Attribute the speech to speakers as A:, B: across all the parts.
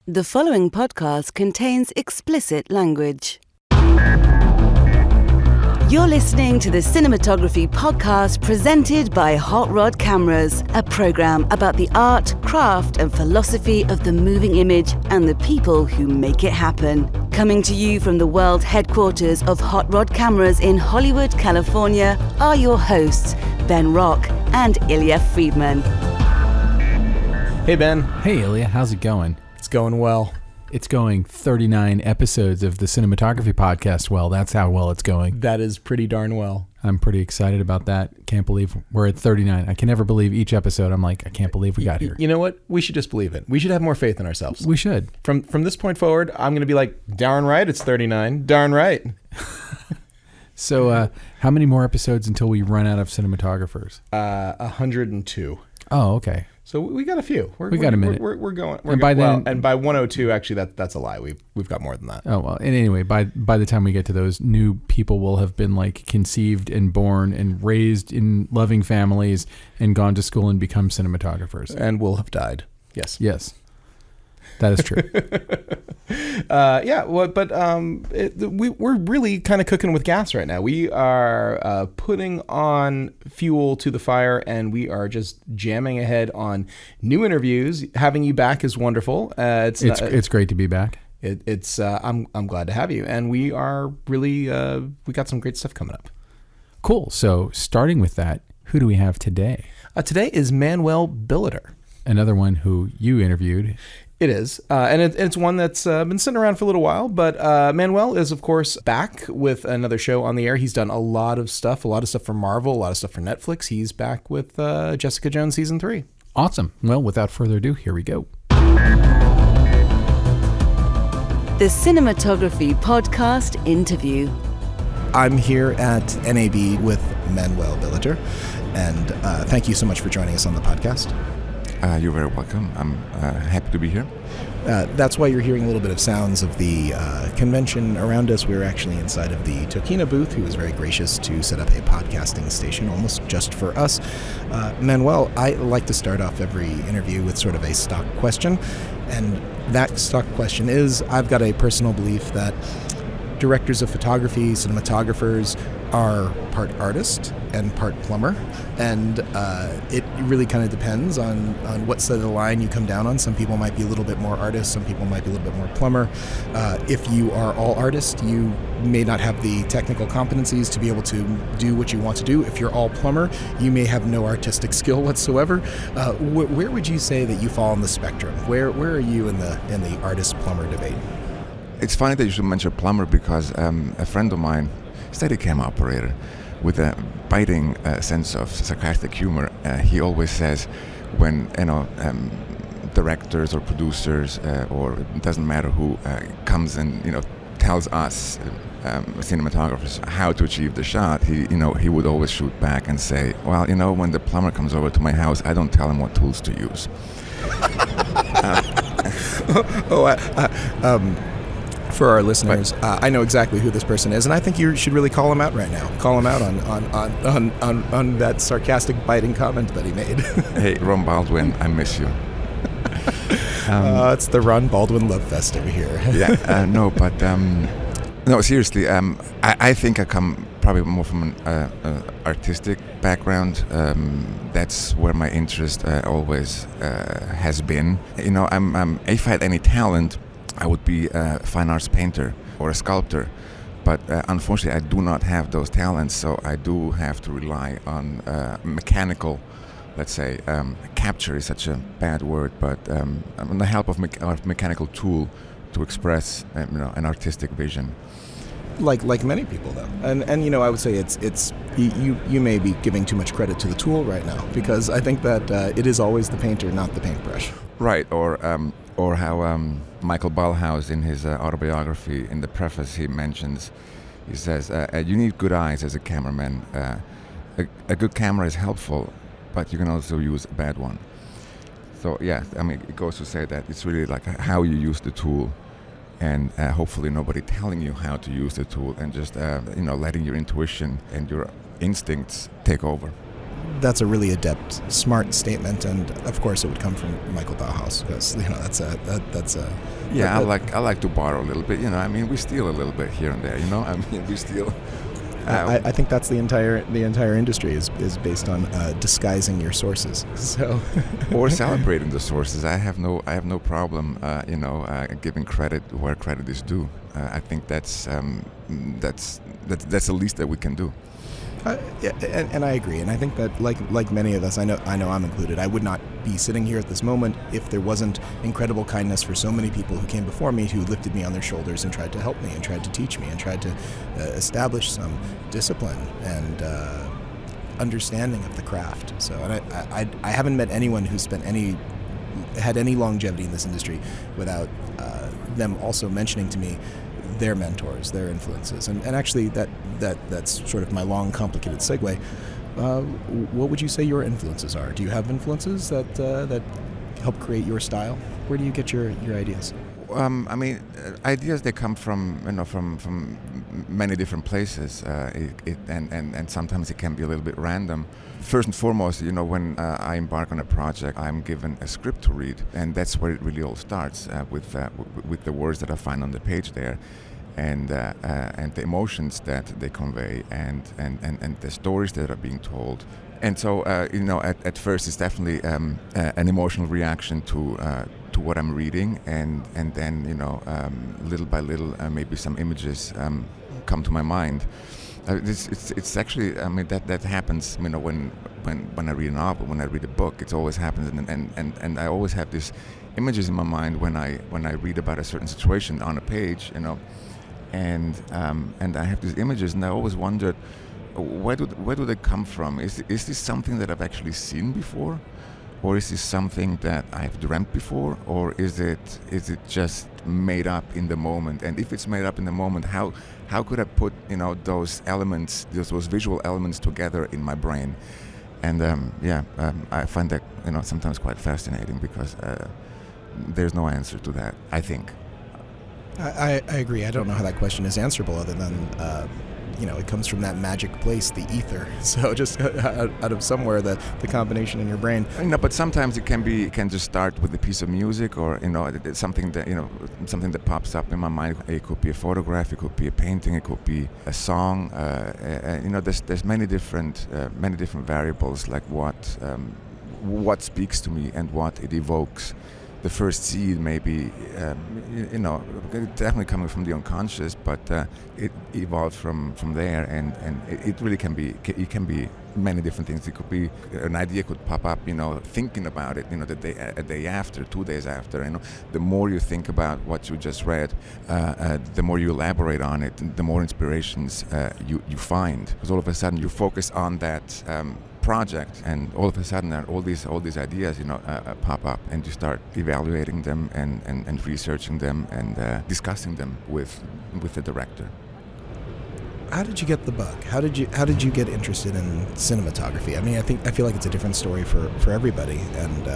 A: The following podcast contains explicit language. You're listening to the Cinematography podcast presented by Hot Rod Cameras, a program about the art, craft, and philosophy of the moving image and the people who make it happen. Coming to you from the world headquarters of Hot Rod Cameras in Hollywood, California, are your hosts, Ben Rock and Ilya Friedman.
B: Hey, Ben.
C: Hey, Ilya. How's it going?
B: It's going well.
C: It's going 39 episodes of the Cinematography podcast. Well, that's how well it's going.
B: That is pretty darn well.
C: I'm pretty excited about that. Can't believe we're at 39. I can never believe each episode. I'm like, I can't believe we got here.
B: You know what? We should just believe it. We should have more faith in ourselves.
C: We should.
B: From this point forward, I'm going to be like, darn right, it's 39. Darn right.
C: So how many more episodes until we run out of cinematographers?
B: 102.
C: Oh, okay.
B: So we got a few.
C: We got a minute.
B: We're going.
C: And by then,
B: and by 102, actually, that's a lie. We've got more than that.
C: Oh well. And anyway, by the time we get to those, new people will have been like conceived and born and raised in loving families and gone to school and become cinematographers.
B: And will have died. Yes.
C: Yes. That is true.
B: We're really kind of cooking with gas right now. We are putting on fuel to the fire, and we are just jamming ahead on new interviews. Having you back is wonderful.
C: It's great to be back.
B: I'm glad to have you, and we are really we got some great stuff coming up.
C: Cool. So starting with that, who do we have today?
B: Today is Manuel Billeter.
C: Another one who you interviewed.
B: It is, and it's one that's been sitting around for a little while, but Manuel is, of course, back with another show on the air. He's done a lot of stuff for Marvel, a lot of stuff for Netflix. He's back with Jessica Jones Season 3.
C: Awesome. Well, without further ado, here we go.
A: The Cinematography Podcast Interview.
B: I'm here at NAB with Manuel Billeter, and thank you so much for joining us on the podcast.
D: You're very welcome. I'm happy to be here.
B: That's why you're hearing a little bit of sounds of the convention around us. We're actually inside of the Tokina booth, who was very gracious to set up a podcasting station almost just for us. Manuel, I like to start off every interview with sort of a stock question, and that stock question is, I've got a personal belief that directors of photography, cinematographers, are part artist and part plumber, and it really kind of depends on what side of the line you come down on. Some people might be a little bit more artist, some people might be a little bit more plumber. If you are all artist, you may not have the technical competencies to be able to do what you want to do. If you're all plumber, you may have no artistic skill whatsoever. Where would you say that you fall on the spectrum? Where are you in the artist-plumber debate?
D: It's funny that you should mention plumber because a friend of mine, Steadicam operator, with a biting sense of sarcastic humor, he always says when directors or producers or it doesn't matter who comes and tells us cinematographers how to achieve the shot, he would always shoot back and say, well, when the plumber comes over to my house, I don't tell him what tools to use.
B: For our listeners, I know exactly who this person is, and I think you should really call him out right now. Call him out on that sarcastic, biting comment that he made.
D: Hey, Ron Baldwin, I miss you.
B: It's the Ron Baldwin love fest over here.
D: No, seriously, I think I come probably more from an artistic background. That's where my interest always has been. If I had any talent, I would be a fine arts painter or a sculptor, but unfortunately I do not have those talents, so I do have to rely on mechanical, let's say, capture is such a bad word, but on the help of a mechanical tool to express an artistic vision.
B: Like many people, though, and I would say it's you may be giving too much credit to the tool right now, because I think that it is always the painter, not the paintbrush.
D: Right, or how Michael Ballhaus in his autobiography, in the preface, he says, you need good eyes as a cameraman. A good camera is helpful, but you can also use a bad one. So yeah, it goes to say that it's really like how you use the tool, and hopefully nobody telling you how to use the tool, and just letting your intuition and your instincts take over.
B: that's a really adept, smart statement, and of course it would come from Michael Bauhaus, because that's a.
D: Yeah, I like to borrow a little bit. I mean, we steal a little bit here and there. I mean, we steal.
B: I think that's the entire industry is based on disguising your sources. So,
D: or celebrating the sources. I have no problem, giving credit where credit is due. I think that's the least that we can do.
B: Yeah, and I agree, and I think that like many of us, I know I'm included, I would not be sitting here at this moment if there wasn't incredible kindness for so many people who came before me, who lifted me on their shoulders and tried to help me and tried to teach me and tried to establish some discipline and understanding of the craft. So, and I haven't met anyone who's had any longevity in this industry without them also mentioning to me their mentors, their influences, and actually that's sort of my long, complicated segue. What would you say your influences are? Do you have influences that help create your style? Where do you get your ideas?
D: I mean, ideas, they come from from many different places, and sometimes it can be a little bit random. First and foremost, when I embark on a project, I'm given a script to read, and that's where it really all starts, with the words that I find on the page there, and the emotions that they convey, and the stories that are being told. And so, at first it's definitely an emotional reaction to what I'm reading, and then little by little maybe some images come to my mind. It's actually, I mean, that happens, when I read a novel, when I read a book, it always happens, and I always have these images in my mind when I read about a certain situation on a page, and I have these images, and I always wondered, where do they come from? Is this something that I've actually seen before, or is this something that I've dreamt before, or is it just made up in the moment? And if it's made up in the moment, how could I put those elements, those visual elements together in my brain? And I find that sometimes quite fascinating, because there's no answer to that, I think.
B: I agree. I don't know how that question is answerable, other than it comes from that magic place, the ether. So just out of somewhere, the combination in your brain.
D: But sometimes it can just start with a piece of music, or it's something that pops up in my mind. It could be a photograph, it could be a painting, it could be a song. There's many different variables, like what speaks to me and what it evokes. The first seed may be, definitely coming from the unconscious, but it evolved from there, and it really can be many different things. It could be an idea could pop up, thinking about it, a day after, 2 days after. The more you think about what you just read, the more you elaborate on it, the more inspirations you find. Because all of a sudden you focus on that project, and all of a sudden all these ideas pop up, and you start evaluating them and researching them and discussing them with the director.
B: How did you get the bug? How did you get interested in cinematography? I mean, I feel like it's a different story for everybody. And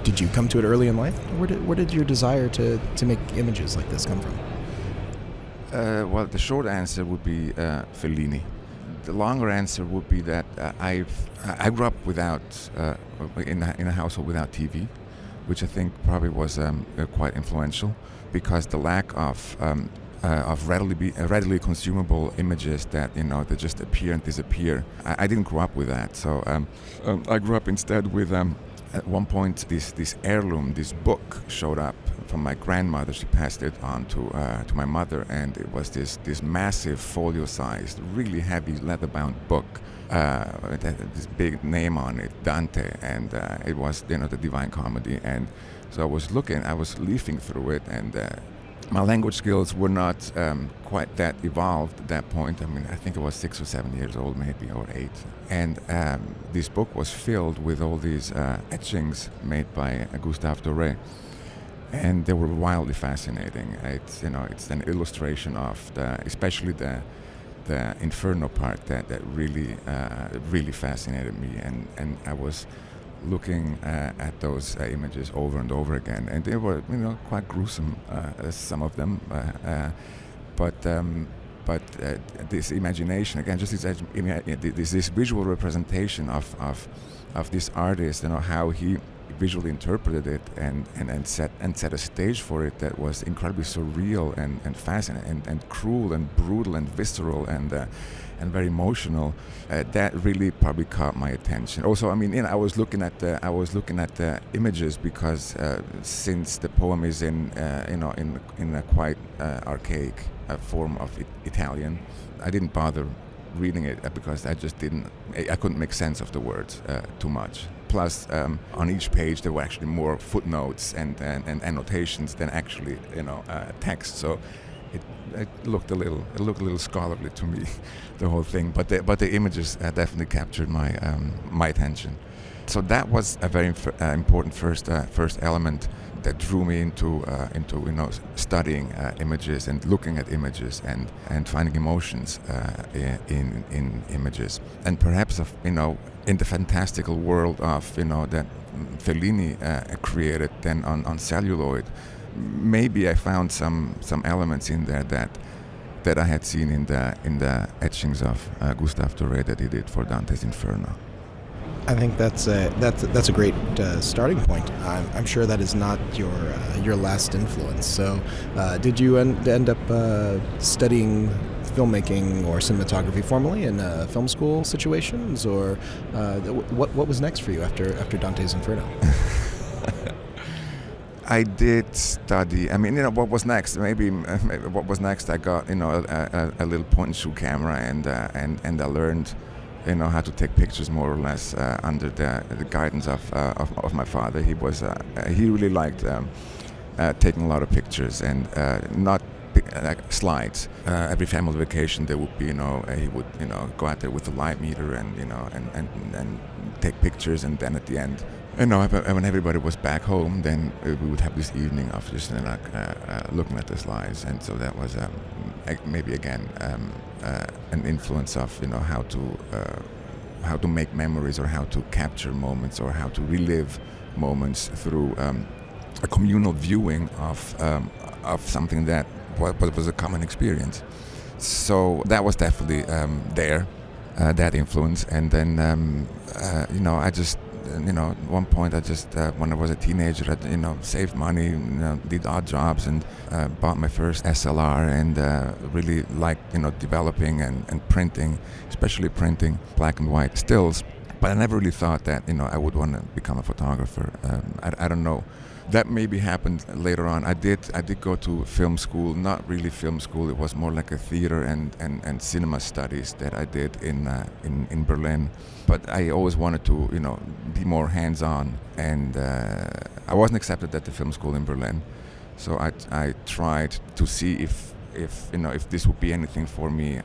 B: did you come to it early in life? Where did your desire to make images like this come from?
D: Well, the short answer would be Fellini. The longer answer would be that I grew up without in a household without TV, which I think probably was quite influential, because the lack of readily consumable images that they just appear and disappear. I didn't grow up with that, so I grew up instead with at one point this heirloom, this book showed up from my grandmother. She passed it on to my mother, and it was this massive folio-sized, really heavy leather-bound book. It had this big name on it, Dante, and it was the Divine Comedy. And so I was leafing through it, and my language skills were not quite that evolved at that point. I mean, I think I was 6 or 7 years old, maybe, or 8. And this book was filled with all these etchings made by Gustave Doré. And they were wildly fascinating. It's an illustration of especially the Inferno part that really fascinated me. And I was looking at those images over and over again, and they were quite gruesome, some of them, but but this imagination again, just this visual representation of this artist, how he visually interpreted it and set a stage for it that was incredibly surreal and fascinating and cruel and brutal and visceral and very emotional. That really probably caught my attention. Also, I was looking at the images because since the poem is in a quite archaic form of Italian, I didn't bother reading it because I couldn't make sense of the words too much. Plus, on each page there were actually more footnotes and annotations than actually text. So it looked a little scholarly to me, the whole thing. But the images definitely captured my attention. So that was a very important first element that drew me into studying images and looking at images and finding emotions in images. And perhaps in the fantastical world of that Fellini created then on celluloid, maybe I found some elements in there that I had seen in the etchings of Gustave Doré that he did for Dante's Inferno.
B: I think that's a great starting point. I'm sure that is not your last influence. So, did you end up studying filmmaking or cinematography formally in film school situations, or what was next for you after Dante's Inferno?
D: I did study. What was next? Maybe what was next? I got a little point-and-shoot camera, and I learned how to take pictures more or less under the guidance of my father. He really liked taking a lot of pictures and not like slides. Every family vacation there would be he would go out there with the light meter and take pictures, and then at the end when everybody was back home, then we would have this evening of just looking at the slides. And so that was maybe again an influence of how to make memories, or how to capture moments, or how to relive moments through a communal viewing of something that was a common experience. So that was definitely there, that influence. And then I just at one point I just when I was a teenager, I saved money, did odd jobs, and bought my first SLR, and really liked developing and printing, especially printing black and white stills. But I never really thought that I would want to become a photographer. I don't know. That maybe happened later on. I did go to film school, not really film school. It was more like a theater and cinema studies that I did in Berlin. But I always wanted to be more hands-on, and I wasn't accepted at the film school in Berlin. So I tried to see if this would be anything for me.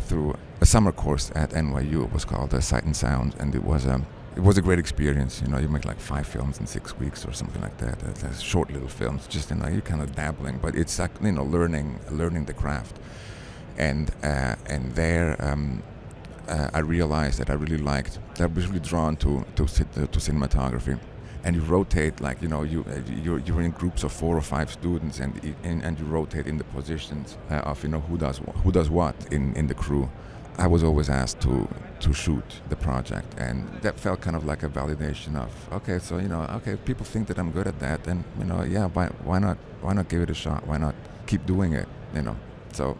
D: Through a summer course at NYU. It was called Sight and Sound, and it was a great experience. You make like 5 films in 6 weeks or something like that. It's short little films, just you're kind of dabbling, but it's like learning the craft. And there I realized that I was really drawn to cinematography. And you rotate, like you're in groups of 4 or 5 students, and you rotate in the positions of who does what in the crew. I was always asked to shoot the project, and that felt kind of like a validation of if people think that I'm good at that, then why not give it a shot? Why not keep doing it? So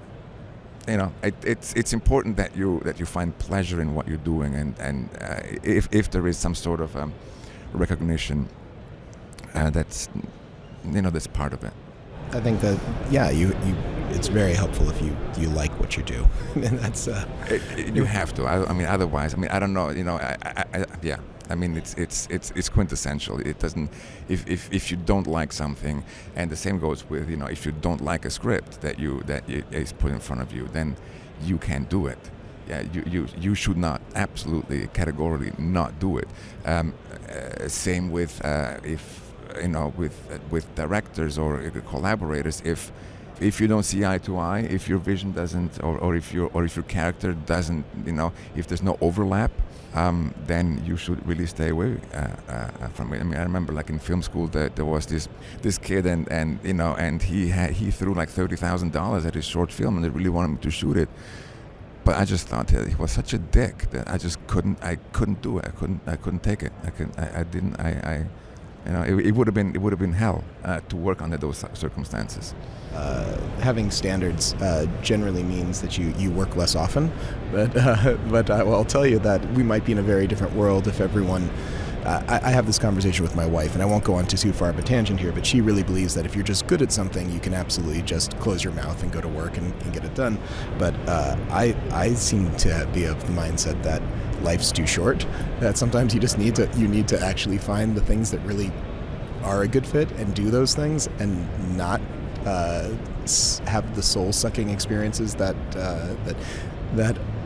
D: it's important that you find pleasure in what you're doing, and if there is some sort of recognition, that's part of it.
B: I think that it's very helpful if you like what you do, and that's
D: you have to. Otherwise, I don't know. It's quintessential. It doesn't. If you don't like something, and the same goes with if you don't like a script that is put in front of you, then you can't do it. Yeah, you should not, absolutely categorically not do it. Same with with directors or collaborators. if you don't see eye to eye, if your vision doesn't, or if your character doesn't, if there's no overlap, then you should really stay away from it. I mean, I remember like in film school that there was this kid, and he threw like $30,000 at his short film, and they really wanted me to shoot it. But I just thought he was such a dick that I just couldn't do it. I couldn't take it. It would have been hell to work under those circumstances.
B: Having standards generally means that you work less often, but I'll tell you that we might be in a very different world if everyone. I have this conversation with my wife, and I won't go on too far of a tangent here, but she really believes that if you're just good at something, you can absolutely just close your mouth and go to work and get it done. But I seem to be of the mindset that life's too short, that sometimes you just need to actually find the things that really are a good fit and do those things, and not have the soul-sucking experiences that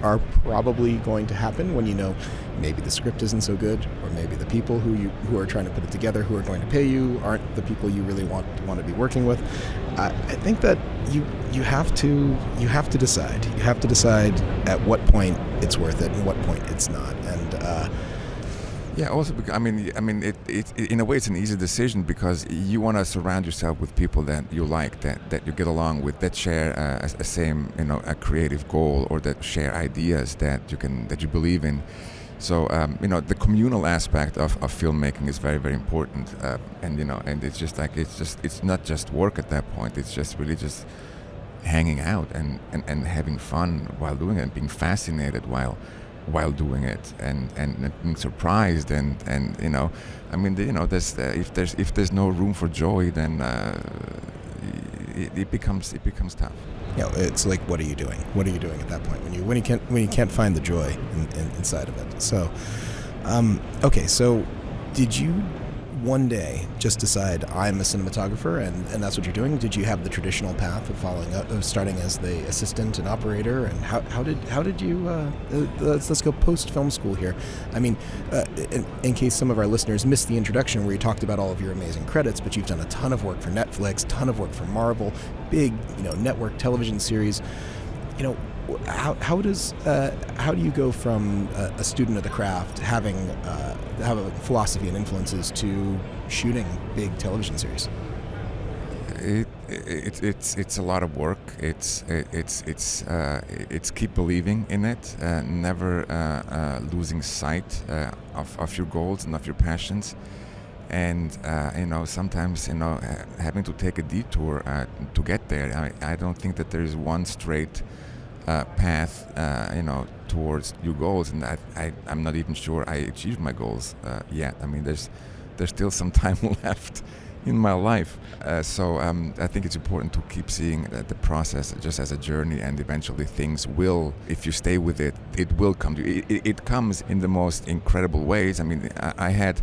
B: are probably going to happen when maybe the script isn't so good, or maybe the people who are trying to put it together, who are going to pay you, aren't the people you really want to be working with. I think that you have to decide. You have to decide at what point it's worth it and what point it's not. And
D: yeah, also because it in a way it's an easy decision, because you want to surround yourself with people that you like, that you get along with, that share a same a creative goal, or that share ideas that you believe in. So the communal aspect of filmmaking is very, very important, and it's just like it's not just work at that point. It's just really just hanging out and having fun while doing it, and being fascinated while doing it, and being surprised, and there's if there's no room for joy, then it becomes tough.
B: It's like, what are you doing? What are you doing at that point when you can't find the joy inside of it? So, okay. So, did you one day just decide I'm a cinematographer, and that's what you're doing? Did you have the traditional path of following up, of starting as the assistant and operator? And how did you? Let's go post film school here. I mean, in case some of our listeners missed the introduction where you talked about all of your amazing credits, but you've done a ton of work for Netflix, ton of work for Marvel, big network television series. How do you go from a student of the craft having a philosophy and influences to shooting big television series?
D: It's a lot of work. It's keep believing in it, never losing sight of your goals and of your passions, and sometimes having to take a detour to get there. I don't think that there is one straight path, towards your goals, and I'm not even sure I achieved my goals yet. I mean, there's still some time left in my life, so I think it's important to keep seeing the process just as a journey, and eventually things will, if you stay with it, it will come to you. It comes in the most incredible ways. I mean, I had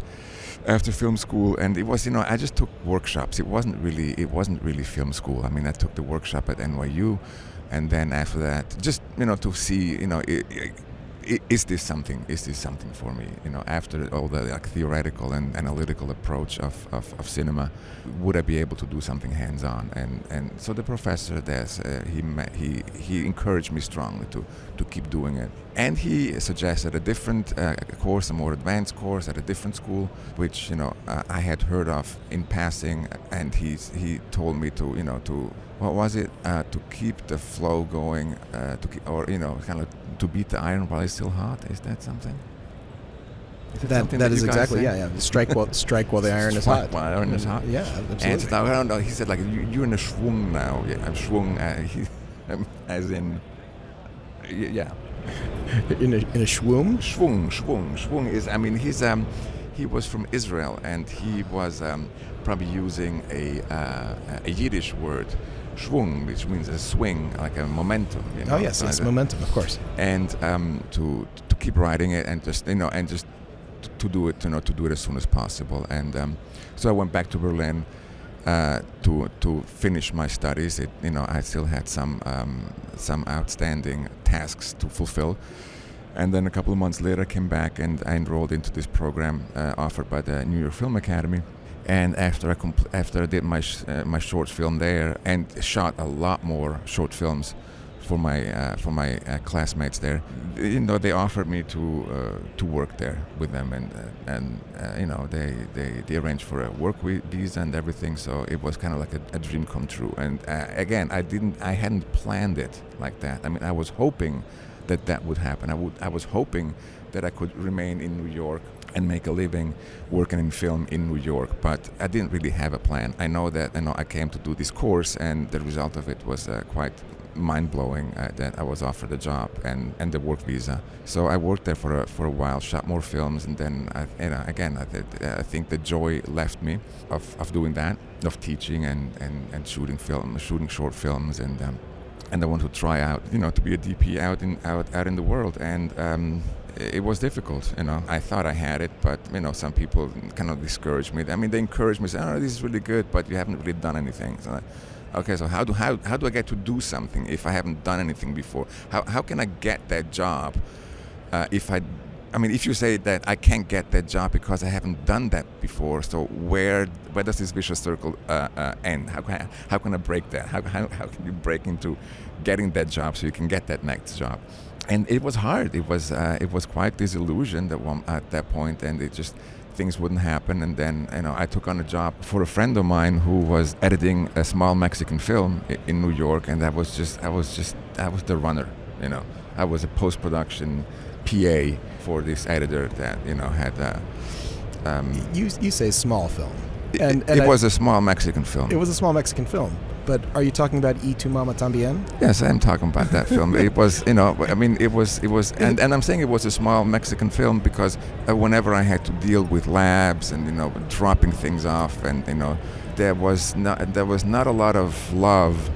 D: after film school, and it was I just took workshops. It wasn't really film school. I mean, I took the workshop at NYU. And then after that, just to see, is this something for me? After all the theoretical and analytical approach of cinema, would I be able to do something hands-on? And so the professor he encouraged me strongly to keep doing it. And he suggested a different course, a more advanced course at a different school, which I had heard of in passing. And he told me to what was it? To keep the flow going, kind of to beat the iron while it's still hot. Is that something?
B: That is exactly, yeah. Strike while the iron is hot.
D: While the iron is hot.
B: Yeah, absolutely.
D: And so, I don't know. He said like you're in a schwung now. Yeah, schwung, as in, yeah.
B: In a schwung?
D: Schwung is. I mean, he was from Israel, and he was probably using a Yiddish word, schwung, which means a swing, like a momentum.
B: Oh yes, it's momentum, of course.
D: And to keep riding it, and just to do it, to do it as soon as possible. And so I went back to Berlin to finish my studies. I still had some outstanding tasks to fulfill. And then a couple of months later, I came back and I enrolled into this program offered by the New York Film Academy. And after I did my short film there and shot a lot more short films for my classmates there, they offered me to work there with them, and they arranged for a work visa and everything. So it was kind of like a dream come true. And again, I hadn't planned it like that. I mean, I was hoping that would happen. I was hoping that I could remain in New York and make a living working in film in New York, but I didn't really have a plan. I know I came to do this course, and the result of it was quite mind-blowing, that I was offered a job and the work visa. So I worked there for a while, shot more films, and then I think the joy left me of doing that, of teaching and shooting short films, and I want to try out, to be a DP out in the world. And it was difficult, I thought I had it, but some people kind of discouraged me. I mean, they encouraged me, saying, "Oh, this is really good, but you haven't really done anything." So, okay, so how do I get to do something if I haven't done anything before? How can I get that job if you say that I can't get that job because I haven't done that before, so where does this vicious circle end? How can I break that? How can you break into getting that job so you can get that next job? And it was hard. It was quite disillusioned at that point, and things wouldn't happen. And then I took on a job for a friend of mine who was editing a small Mexican film in New York, and I was the runner. I was a post-production PA for this editor that had.
B: You say small film,
D: and it was a small Mexican film.
B: It was a small Mexican film. But are you talking about Tu Mama También?
D: Yes, I am talking about that film. It was, it was, and I'm saying it was a small Mexican film because whenever I had to deal with labs and dropping things off, and there was not a lot of love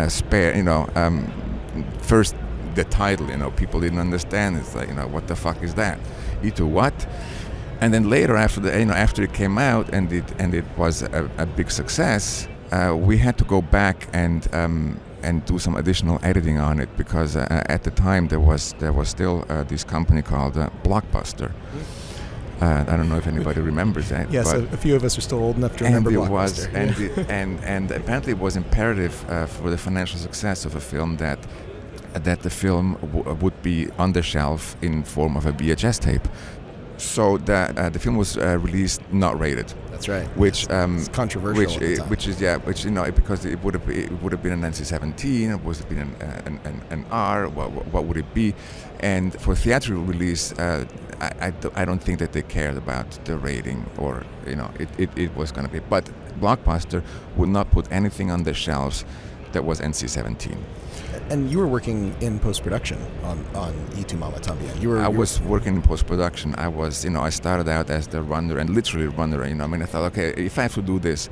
D: spare. First the title, people didn't understand. It's like, what the fuck is that? Tu what? And then later, after it came out and it was a big success. We had to go back and do some additional editing on it because at the time there was still this company called Blockbuster. I don't know if anybody remembers that.
B: Yes, a few of us are still old enough to remember Blockbuster.
D: And apparently it was imperative for the financial success of a film that the film would be on the shelf in form of a VHS tape. So the film was released not rated.
B: That's right.
D: Which
B: it's controversial.
D: Because it would have been an NC-17. It would have been an R. What would it be? And for theatrical release, I don't think that they cared about the rating, or it was going to be. But Blockbuster would not put anything on the shelves that was NC-17.
B: And you were working in post-production on Tu Mama También.
D: I was working in post-production. I was, I started out as the runner, and literally runner. I thought, okay, if I have to do this,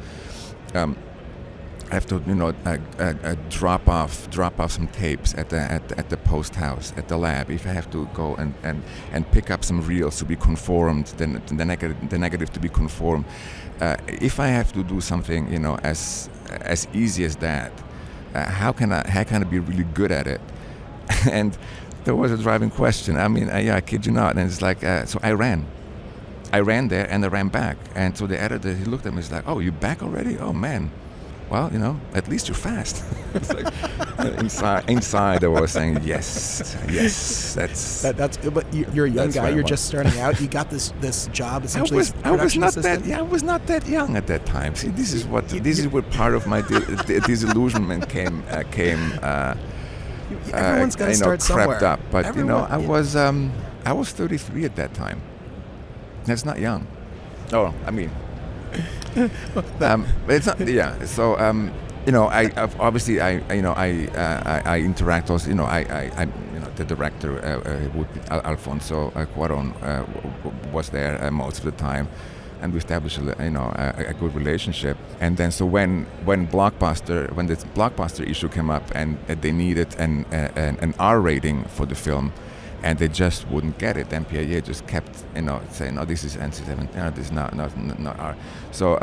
D: I have to, drop off some tapes at the post house, at the lab. If I have to go and pick up some reels to be conformed, then the negative to be conformed. If I have to do something, as easy as that. How can I be really good at it? And there was a driving question. I kid you not. And it's like, so I ran there and I ran back. And so the editor, he looked at me, he's like, "Oh, you back already? Oh man, well, at least you're fast." It's like, inside I was saying, yes,
B: that's. But you're a young guy. You're just starting out. You got this job essentially.
D: I was not that young at that time. See, this is where part of my disillusionment came.
B: Everyone's got to start somewhere.
D: Crept up. But I was 33 at that time. That's not young. Oh, it's not. Yeah. So I interact also. The director would be Alfonso Cuarón was there most of the time, and we established a good relationship. And then so when this Blockbuster issue came up and they needed an R rating for the film, and they just wouldn't get it. MPAA just kept, saying, "No, this is NC-17. No, this is not R." So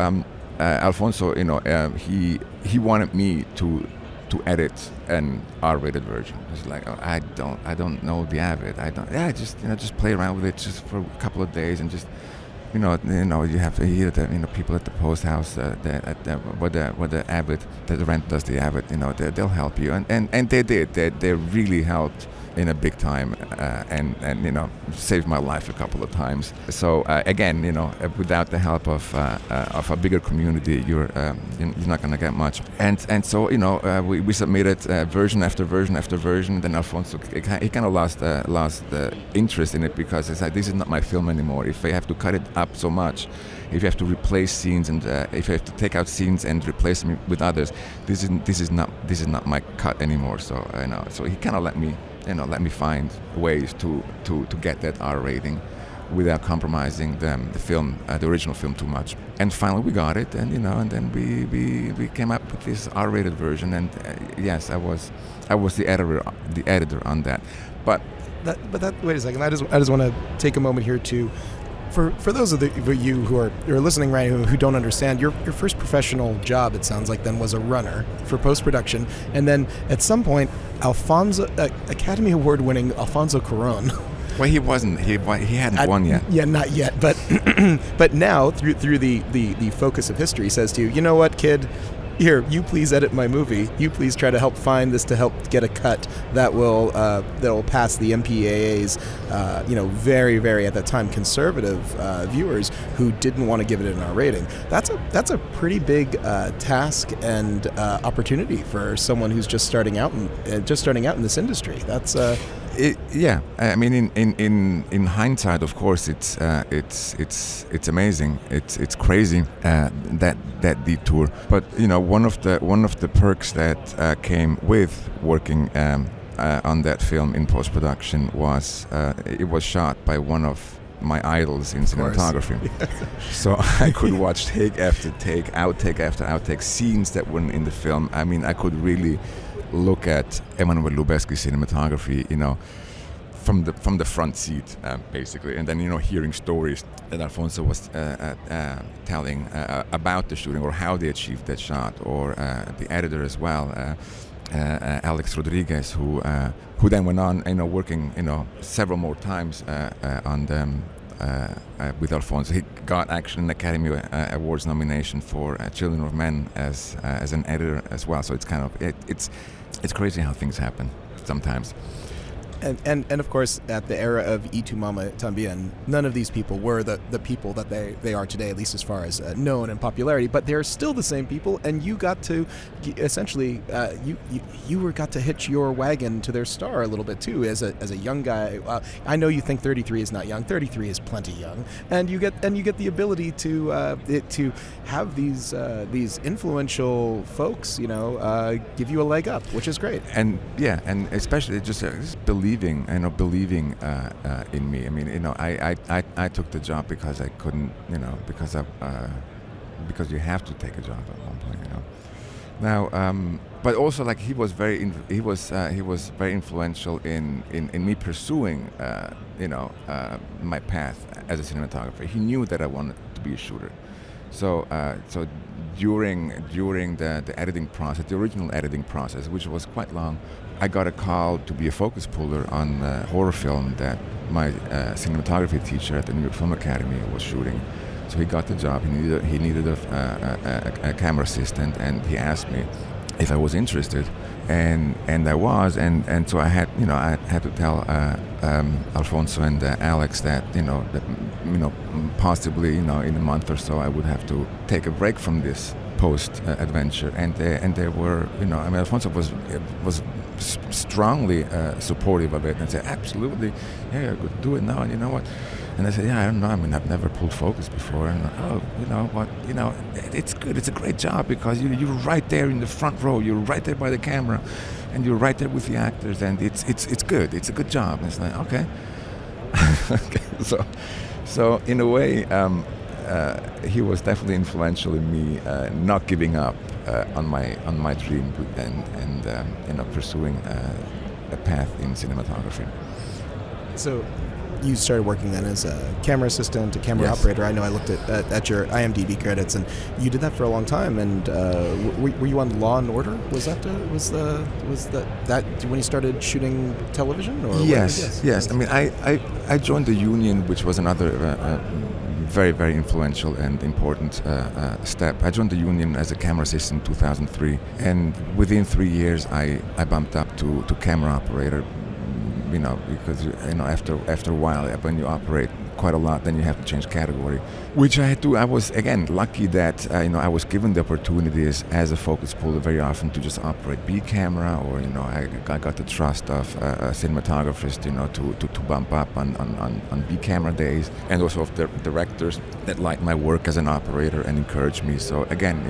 D: Alfonso, he wanted me to edit an R-rated version. It's like, oh, I don't know the Avid. Just play around with it just for a couple of days and just you have to hear the people at the post house, where the Abbott, the rent does the Abbott, they'll help you, and they did. They really helped in a big time, and saved my life a couple of times. So again, without the help of a bigger community, you're not going to get much. And so we submitted version after version after version. Then Alfonso, he kind of lost interest in it, because it's like, this is not my film anymore. If I have to cut it up so much, if you have to replace scenes, and if you have to take out scenes and replace them with others, this is not my cut anymore. So so he kind of let me find ways to get that R rating without compromising the film, the original film, too much. And finally we got it, and and then we came up with this R-rated version. And yes, I was the editor on that. But
B: wait a second. I just want to take a moment here to. For those of you who are listening right who don't understand, your first professional job, it sounds like, then was a runner for post-production, and then at some point, Academy Award-winning Alfonso Cuarón.
D: Well, he wasn't. He hadn't won yet.
B: Yeah, not yet. But but now through the focus of history, says to you, you know what, kid. Here, you please edit my movie. You please try to help find this to help get a cut that will pass the MPAA's, very, very at that time conservative viewers who didn't want to give it an R rating. That's a pretty big task and opportunity for someone who's just starting out in this industry. That's.
D: I mean, in hindsight, of course, it's amazing. It's crazy that detour. But one of the perks that came with working on that film in post production was it was shot by one of my idols in cinematography. So I could watch take after take, outtake after outtake, scenes that weren't in the film. I mean, I could really look at Manuel Billeter's cinematography, from the front seat, basically, and then hearing stories that Alfonso was telling about the shooting or how they achieved that shot, or the editor as well, Alex Rodriguez, who then went on, working, several more times on them. With Alfonso, he got actually an Academy Awards nomination for Children of Men as an editor as well. So it's kind of it's crazy how things happen sometimes.
B: And of course, at the era of Tu Mama También, none of these people were the people that they are today, at least as far as known and popularity. But they're still the same people, and you got to essentially you got to hitch your wagon to their star a little bit too, as a young guy. I know you think 33 is not young. 33 is plenty young, and you get the ability to have these influential folks, give you a leg up, which is great.
D: And and especially just believing in me. I mean, I took the job because I couldn't, because you have to take a job at one point, Now, but also, like, he was very influential in me pursuing, my path as a cinematographer. He knew that I wanted to be a shooter. So during the editing process, the original editing process, which was quite long, I got a call to be a focus puller on a horror film that my cinematography teacher at the New York Film Academy was shooting. So he got the job. He needed a camera assistant, and he asked me if I was interested, and I was, and so I had to tell Alfonso and Alex that possibly in a month or so I would have to take a break from this post adventure, and they were Alfonso was strongly supportive of it and said, absolutely, yeah, I could do it now, and you know what. And I said, yeah, I don't know. I mean, I've never pulled focus before. And it's good. It's a great job because you're right there in the front row. You're right there by the camera, and you're right there with the actors. And it's good. It's a good job. And it's like, okay. Okay. So in a way, he was definitely influential in me not giving up on my dream and pursuing a path in cinematography.
B: So you started working then as a camera assistant, a camera
D: Yes.
B: operator. I know I looked at your IMDb credits, and you did that for a long time. And were you on Law and Order? Was that when you started shooting television? Or
D: Yes. I mean, I joined the union, which was another very, very influential and important step. I joined the union as a camera assistant in 2003, and within 3 years I bumped up to camera operator, because after a while, when you operate quite a lot, then you have to change category, which I had to. I was, again, lucky that I was given the opportunities as a focus puller very often to just operate B camera, or I got the trust of cinematographers to bump up on B camera days, and also of the directors that liked my work as an operator and encouraged me. So again,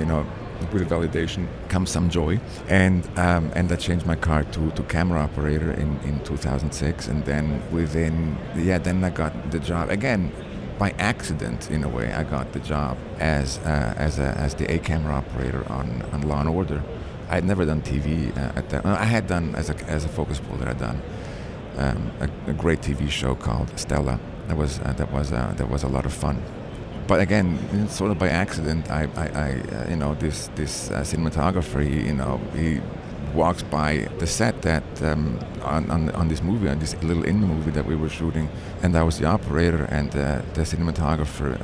D: with validation comes some joy, and I changed my card to camera operator in 2006, and then then I got the job again by accident. In a way, I got the job as the A camera operator on Law and Order. I had never done TV at that. I had done as a focus puller. I'd done a great TV show called Stella. That was a lot of fun. But again, sort of by accident, this cinematographer, he walks by the set that on this movie, on this little indie movie that we were shooting, and I was the operator, and the cinematographer,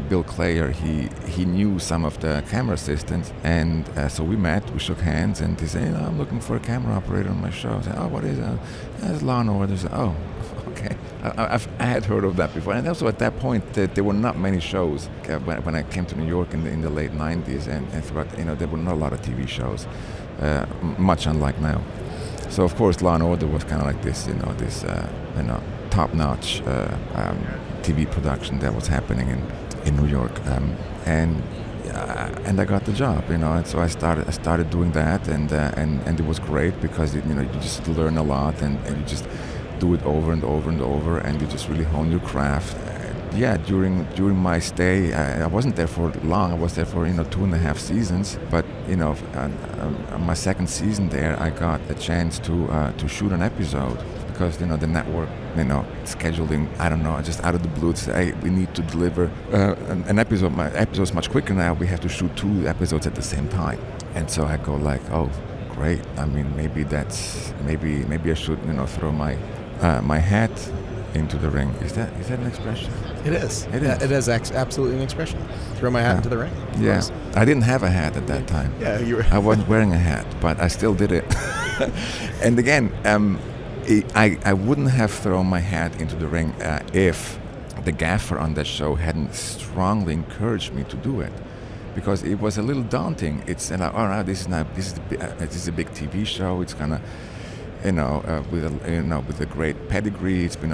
D: Bill Clayer, he knew some of the camera assistants, and so we met, we shook hands, and he said, I'm looking for a camera operator on my show. I said, oh, what is it? It's Law and Order. I said, oh. Okay, I had heard of that before, and also at that point there were not many shows when I came to New York in the late 90s, and throughout, there were not a lot of TV shows, much unlike now. So of course Law and Order was kind of like this, top-notch TV production that was happening in New York, and I got the job, and so I started doing that, and it was great because you just learn a lot, and you just do it over and over and over, and you just really hone your craft. During my stay, I wasn't there for long. I was there for 2.5 seasons. But on my second season there, I got a chance to shoot an episode because the network scheduling, I don't know, just out of the blue, say, hey, we need to deliver an episode. My episode's much quicker now. We have to shoot 2 episodes at the same time. And so I go like, oh, great. I mean, maybe I should throw my hat into the ring. Is that an expression?
B: It is. It is absolutely an expression. Throw my hat into the ring.
D: Yeah. I didn't have a hat at that time.
B: Yeah, you were.
D: I wasn't wearing a hat, but I still did it. And again, I wouldn't have thrown my hat into the ring if the gaffer on that show hadn't strongly encouraged me to do it. Because it was a little daunting. It's all right. This is a big TV show. It's gonna, with a great pedigree. It's been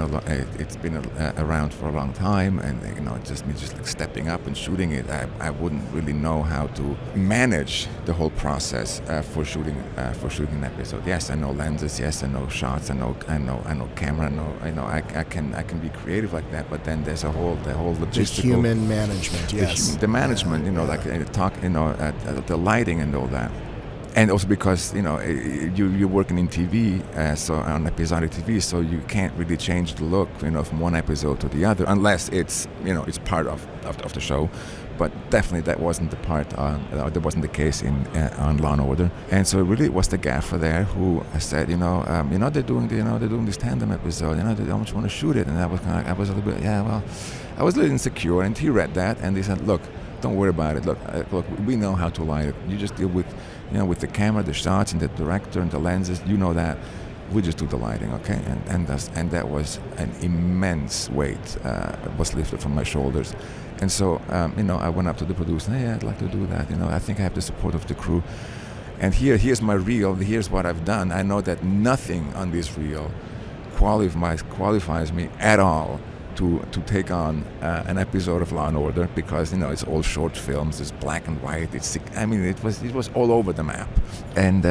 D: around for a long time, and just like stepping up and shooting it. I wouldn't really know how to manage the whole process for shooting an episode. Yes, I know lenses. Yes, I know shots. I know camera. I can be creative like that. But then there's the whole logistical.
B: The human management. Yes.
D: The management. The lighting and all that. And also because you're working in TV, so on episodic TV, so you can't really change the look, from one episode to the other, unless it's part of the show. But definitely that wasn't the part. That wasn't the case on Law and Order. And so really it was the gaffer there who said, they're doing this tandem episode. They don't want to shoot it. And I was a little bit, I was a little insecure. And he read that and he said, look, don't worry about it. Look, we know how to light it. You just deal with the camera, the shots, and the director and the lenses. You know that. We just do the lighting, okay? And that was an immense weight was lifted from my shoulders. And so, I went up to the producer. Hey, I'd like to do that. I think I have the support of the crew. And here's my reel. Here's what I've done. I know that nothing on this reel qualifies me at all to take on an episode of Law and Order, because it's all short films, it's black and white, it was all over the map, and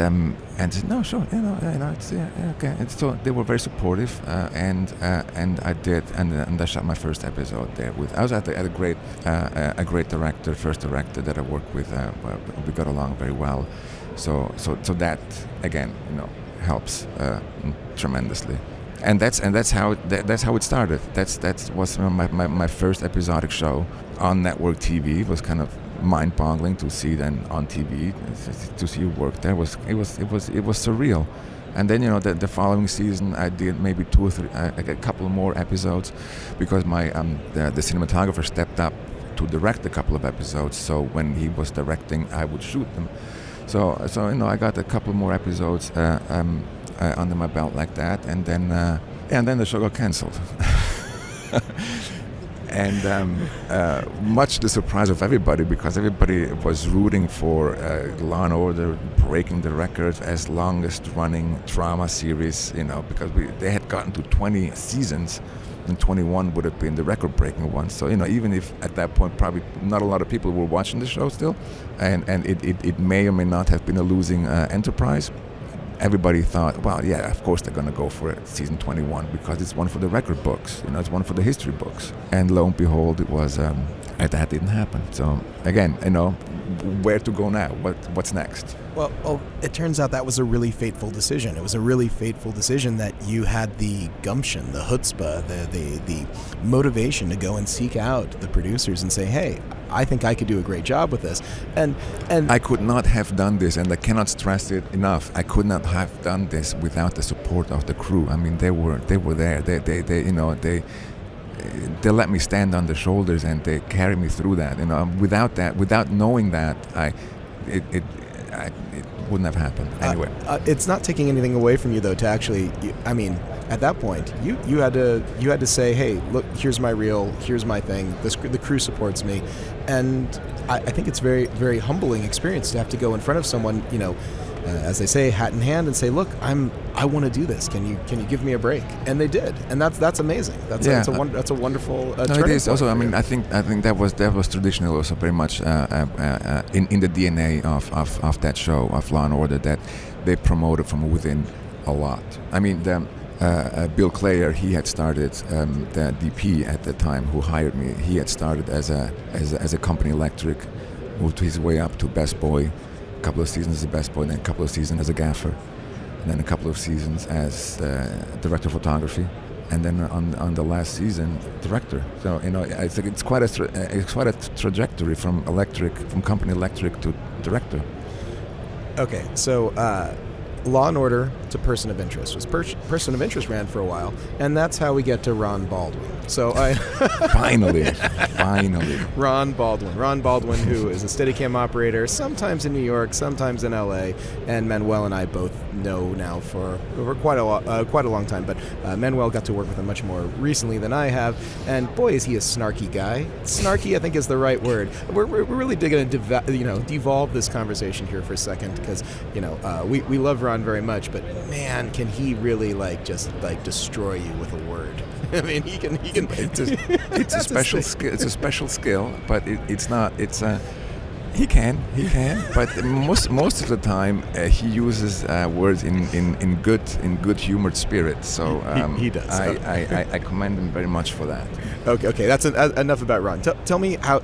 D: said no, sure, it's okay. And so they were very supportive, and I did, and I shot my first episode there with. I was at a great director, first director that I worked with. We got along very well, so that again helps tremendously. And that's how it started. That was my first episodic show on network TV. It was kind of mind-boggling to see then on TV, to see it work there. It was surreal. And then the following season I did maybe 2 or 3, a couple more episodes, because my the cinematographer stepped up to direct a couple of episodes. So when he was directing, I would shoot them. So I got a couple more episodes under my belt like that, and then the show got canceled. And much to the surprise of everybody, because everybody was rooting for Law & Order breaking the record as longest running drama series, because they had gotten to 20 seasons, and 21 would have been the record-breaking one. So, even if at that point probably not a lot of people were watching the show still, and it may or may not have been a losing enterprise, everybody thought, well, yeah, of course they're going to go for it, season 21, because it's one for the record books, it's one for the history books. And lo and behold, it was, that didn't happen. So again, where to go now? What's next?
B: Well, it turns out that was a really fateful decision. It was a really fateful decision that you had the gumption, the chutzpah, the motivation to go and seek out the producers and say, hey, I think I could do a great job with this. And
D: I could not have done this, and I cannot stress it enough. I could not have done this without the support of the crew. I mean, they were there. They let me stand on their shoulders, and they carried me through that. Without knowing that, it wouldn't have happened anyway.
B: It's not taking anything away from you, though, to actually. At that point, you had to say, hey, look, here's my reel, here's my thing. The crew supports me, and I think it's very, very humbling experience to have to go in front of someone, as they say, hat in hand, and say, look, I want to do this. Can you give me a break? And they did, and that's amazing. That's a wonderful.
D: No, it is also. I think that was traditional, also very much in the DNA of that show, of Law and Order, that they promoted from within a lot. Bill Clayer, he had started the DP at the time, who hired me. He had started as a company electric, moved his way up to best boy. A couple of seasons as a best boy, then a couple of seasons as a gaffer, and then a couple of seasons as director of photography, and then on the last season, director. So I think it's quite a trajectory from company electric to director.
B: Okay, so Law and Order to Person of Interest. Person of Interest ran for a while, and that's how we get to Ron Baldwin. So
D: Finally.
B: Ron Baldwin, who is a Steadicam operator, sometimes in New York, sometimes in LA, and Manuel and I both know now for quite a long time. But Manuel got to work with him much more recently than I have, and boy, is he a snarky guy. Snarky, I think, is the right word. We're really going to devolve this conversation here for a second, because we love Ron very much, but man, can he really just destroy you with a word. I mean, he can.
D: It's a special skill. It's a special skill, but it's not. He can. But most of the time, he uses words in good humored spirit. So
B: he does.
D: I commend him very much for that.
B: Okay. That's enough about Ron. Tell me how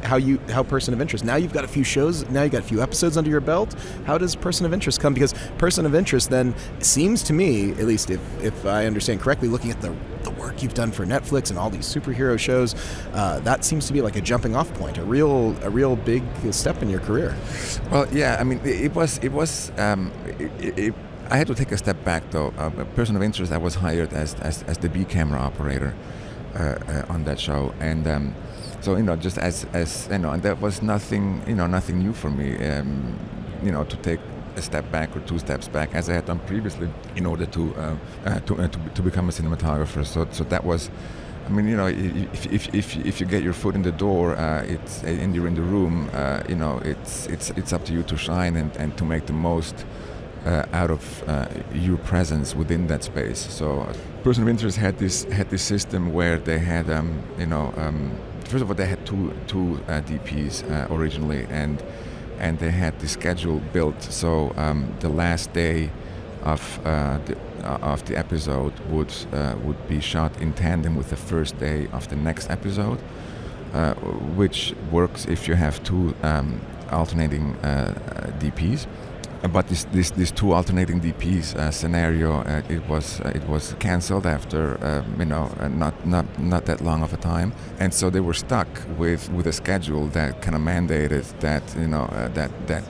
B: Person of Interest. Now you've got a few shows. Now you've got a few episodes under your belt. How does Person of Interest come? Because Person of Interest then seems to me, at least if I understand correctly, looking at the work you've done for Netflix and all these superhero shows, that seems to be like a jumping off point, a real big step in your career.
D: Well, yeah. I mean, it was. I had to take a step back, though. Person of Interest, I was hired as the B camera operator on that show, and so just as and that was nothing new for me. To take a step back or two steps back, as I had done previously, in order to become a cinematographer. So that was. I mean, if you get your foot in the door, and you're in the room, it's up to you to shine and to make the most out of your presence within that space. So, Person of Interest had this system where they had, first of all, they had two DPs originally, and they had the schedule built. So the last day of the episode would be shot in tandem with the first day of the next episode, which works if you have two alternating DPs. But this two alternating DPs scenario, it was cancelled after not that long of a time, and so they were stuck with a schedule that kind of mandated that that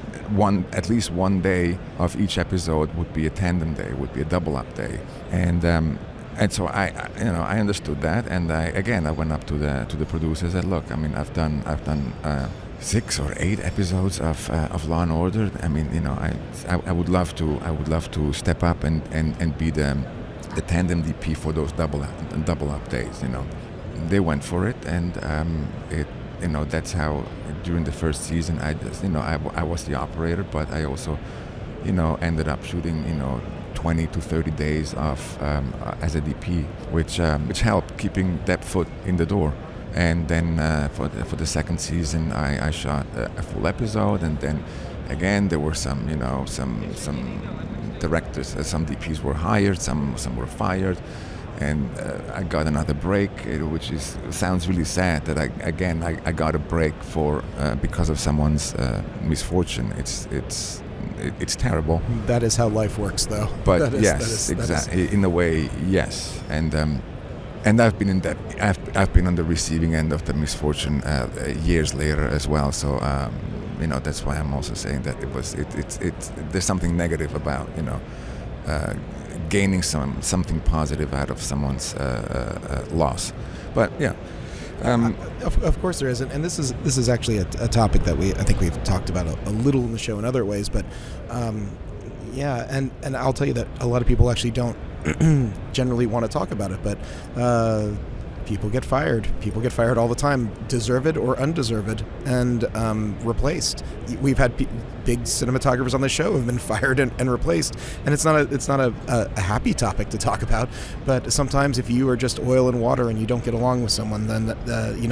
D: at least one day of each episode would be a tandem day, would be a double up day, and And so I understood that, and I went up to the producers and said, look, I mean, I've done 6 or 8 episodes of Law and Order. I mean, I would love to step up and be the tandem DP for those double up days. They went for it, and that's how during the first season I was the operator, but I also ended up shooting 20 to 30 days of as a DP, which helped keeping that foot in the door. And then for the second season, I shot a full episode, and then again there were some directors, some DPs were hired, some were fired, and I got another break, which sounds really sad that I got a break because of someone's misfortune. It's terrible.
B: That is how life works, though.
D: But exactly. In a way, yes. And I've been I've been on the receiving end of the misfortune years later as well. So that's why I'm also saying that there's something negative about gaining something positive out of someone's loss. But yeah.
B: Of course there is, and this is actually a topic that I think we've talked about a little in the show in other ways, but and I'll tell you that a lot of people actually don't generally want to talk about it, but people get fired. People get fired all the time, deserved or undeserved, and replaced. We've had big cinematographers on the show who have been fired and replaced, and it's not a happy topic to talk about. But sometimes if you are just oil and water and you don't get along with someone, then you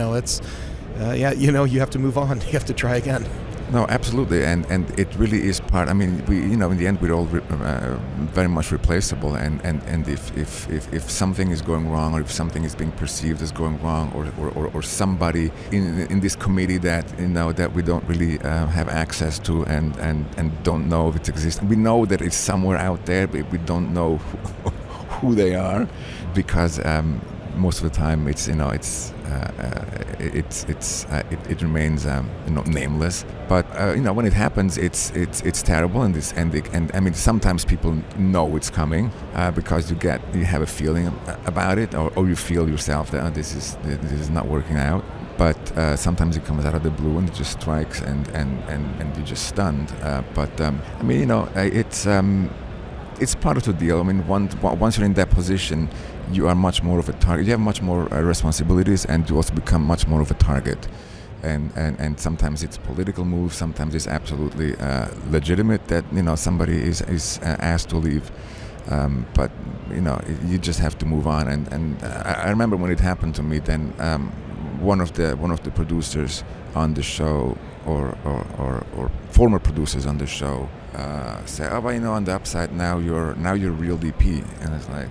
B: have to move on. You have to try again.
D: No, absolutely, and it really is part. I mean, we in the end we're all very much replaceable, and if something is going wrong, or if something is being perceived as going wrong, or somebody in this committee that we don't really have access to and don't know if it exists. We know that it's somewhere out there, but we don't know who they are, because most of the time it remains nameless. But when it happens, it's terrible, and I mean sometimes people know it's coming because you have a feeling about it, or you feel yourself that this is not working out. But sometimes it comes out of the blue and it just strikes, and you're just stunned. It's part of the deal. I mean, once you're in that position, you are much more of a target. You have much more responsibilities, and you also become much more of a target. And sometimes it's political moves. Sometimes it's absolutely legitimate that somebody is asked to leave. But you just have to move on. And I remember when it happened to me. Then one of the producers on the show, or former producers on the show, say, "Oh, well, on the upside now you're real DP," and it's like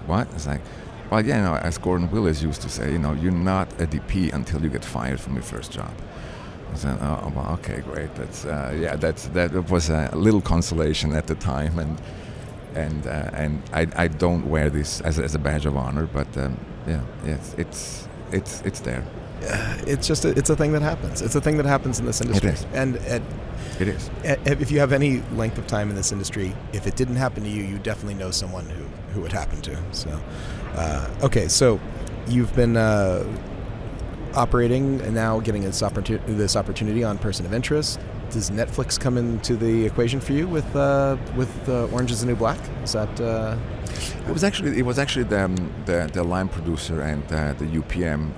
D: what? It's like, well, yeah, as Gordon Willis used to say, you're not a DP until you get fired from your first job. I said, oh, well, okay, great. That was a little consolation at the time, and I don't wear this as a badge of honor, but it's there.
B: It's just it's a thing that happens. It's a thing that happens in this industry.
D: It is.
B: And
D: it is.
B: If you have any length of time in this industry, if it didn't happen to you, you definitely know someone who it happened to. So, okay, so you've been operating and now getting this opportunity on Person of Interest. Does Netflix come into the equation for you with Orange Is the New Black? Is that?
D: It was actually the line producer and the UPM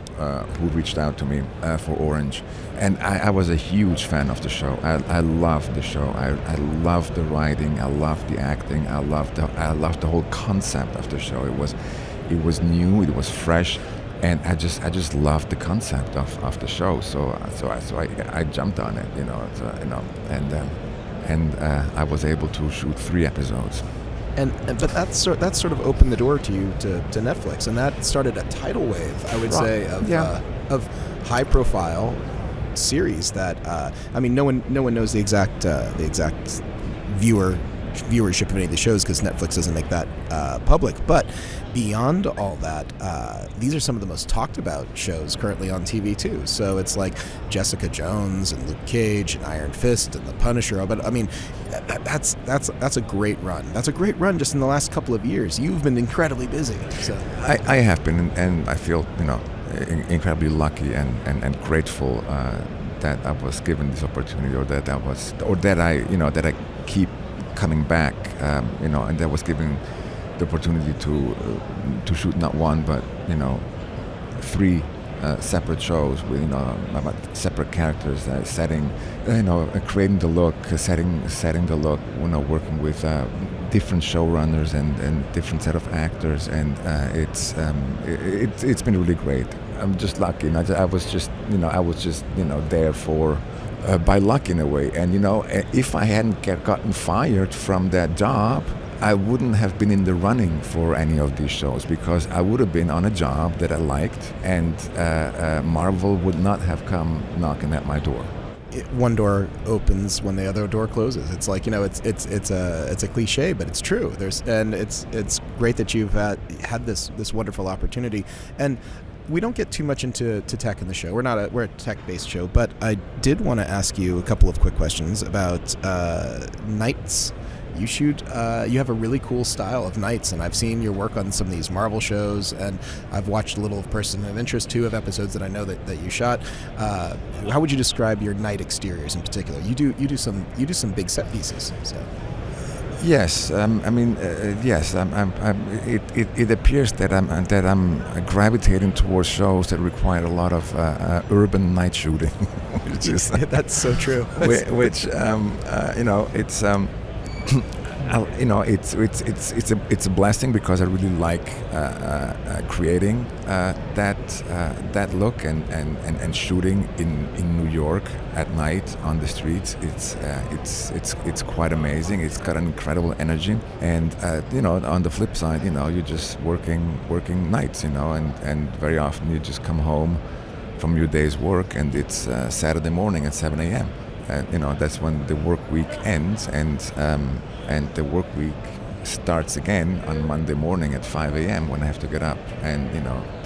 D: who reached out to me for Orange, and I was a huge fan of the show. I loved the show. I loved the writing. I loved the acting. I loved the whole concept of the show. It was new. It was fresh, and I just loved the concept of the show. So I jumped on it, and I was able to shoot 3 episodes.
B: But that sort of opened the door to you to Netflix, and that started a tidal wave, I would say, of high profile series that no one knows the exact viewer viewership of any of the shows because Netflix doesn't make that public. But beyond all that, these are some of the most talked about shows currently on TV too. So it's like Jessica Jones and Luke Cage and Iron Fist and The Punisher. But I mean, that's a great run. That's a great run just in the last couple of years. You've been incredibly busy. So
D: I have been, and I feel incredibly lucky and grateful that I was given this opportunity, or that I keep coming back, and that was given the opportunity to shoot not one but 3 separate shows with about separate characters, setting, creating the look, setting the look, working with different showrunners and different set of actors, and it's been really great. I'm just lucky, and I was just there for by luck in a way, and if I hadn't gotten fired from that job, I wouldn't have been in the running for any of these shows, because I would have been on a job that I liked, and Marvel would not have come knocking at my door.
B: One door opens when the other door closes. It's like it's a cliche, but it's true. It's great that you've had this wonderful opportunity, and we don't get too much into tech in the show. We're a tech-based show, but I did want to ask you a couple of quick questions about nights. You have a really cool style of nights, and I've seen your work on some of these Marvel shows, and I've watched a little Person of Interest too, of episodes that I know that you shot. How would you describe your night exteriors in particular? You do some big set pieces. So.
D: Yes, yes. It appears that I'm gravitating towards shows that require a lot of urban night shooting, which is
B: that's so true.
D: It's a blessing, because I really like creating that look and shooting in New York at night on the streets. It's quite amazing. It's got an incredible energy, and on the flip side, you're just working nights, and very often you just come home from your day's work, and it's Saturday morning at 7 a.m. And that's when the work week ends, and the work week starts again on Monday morning at 5 a.m. when I have to get up and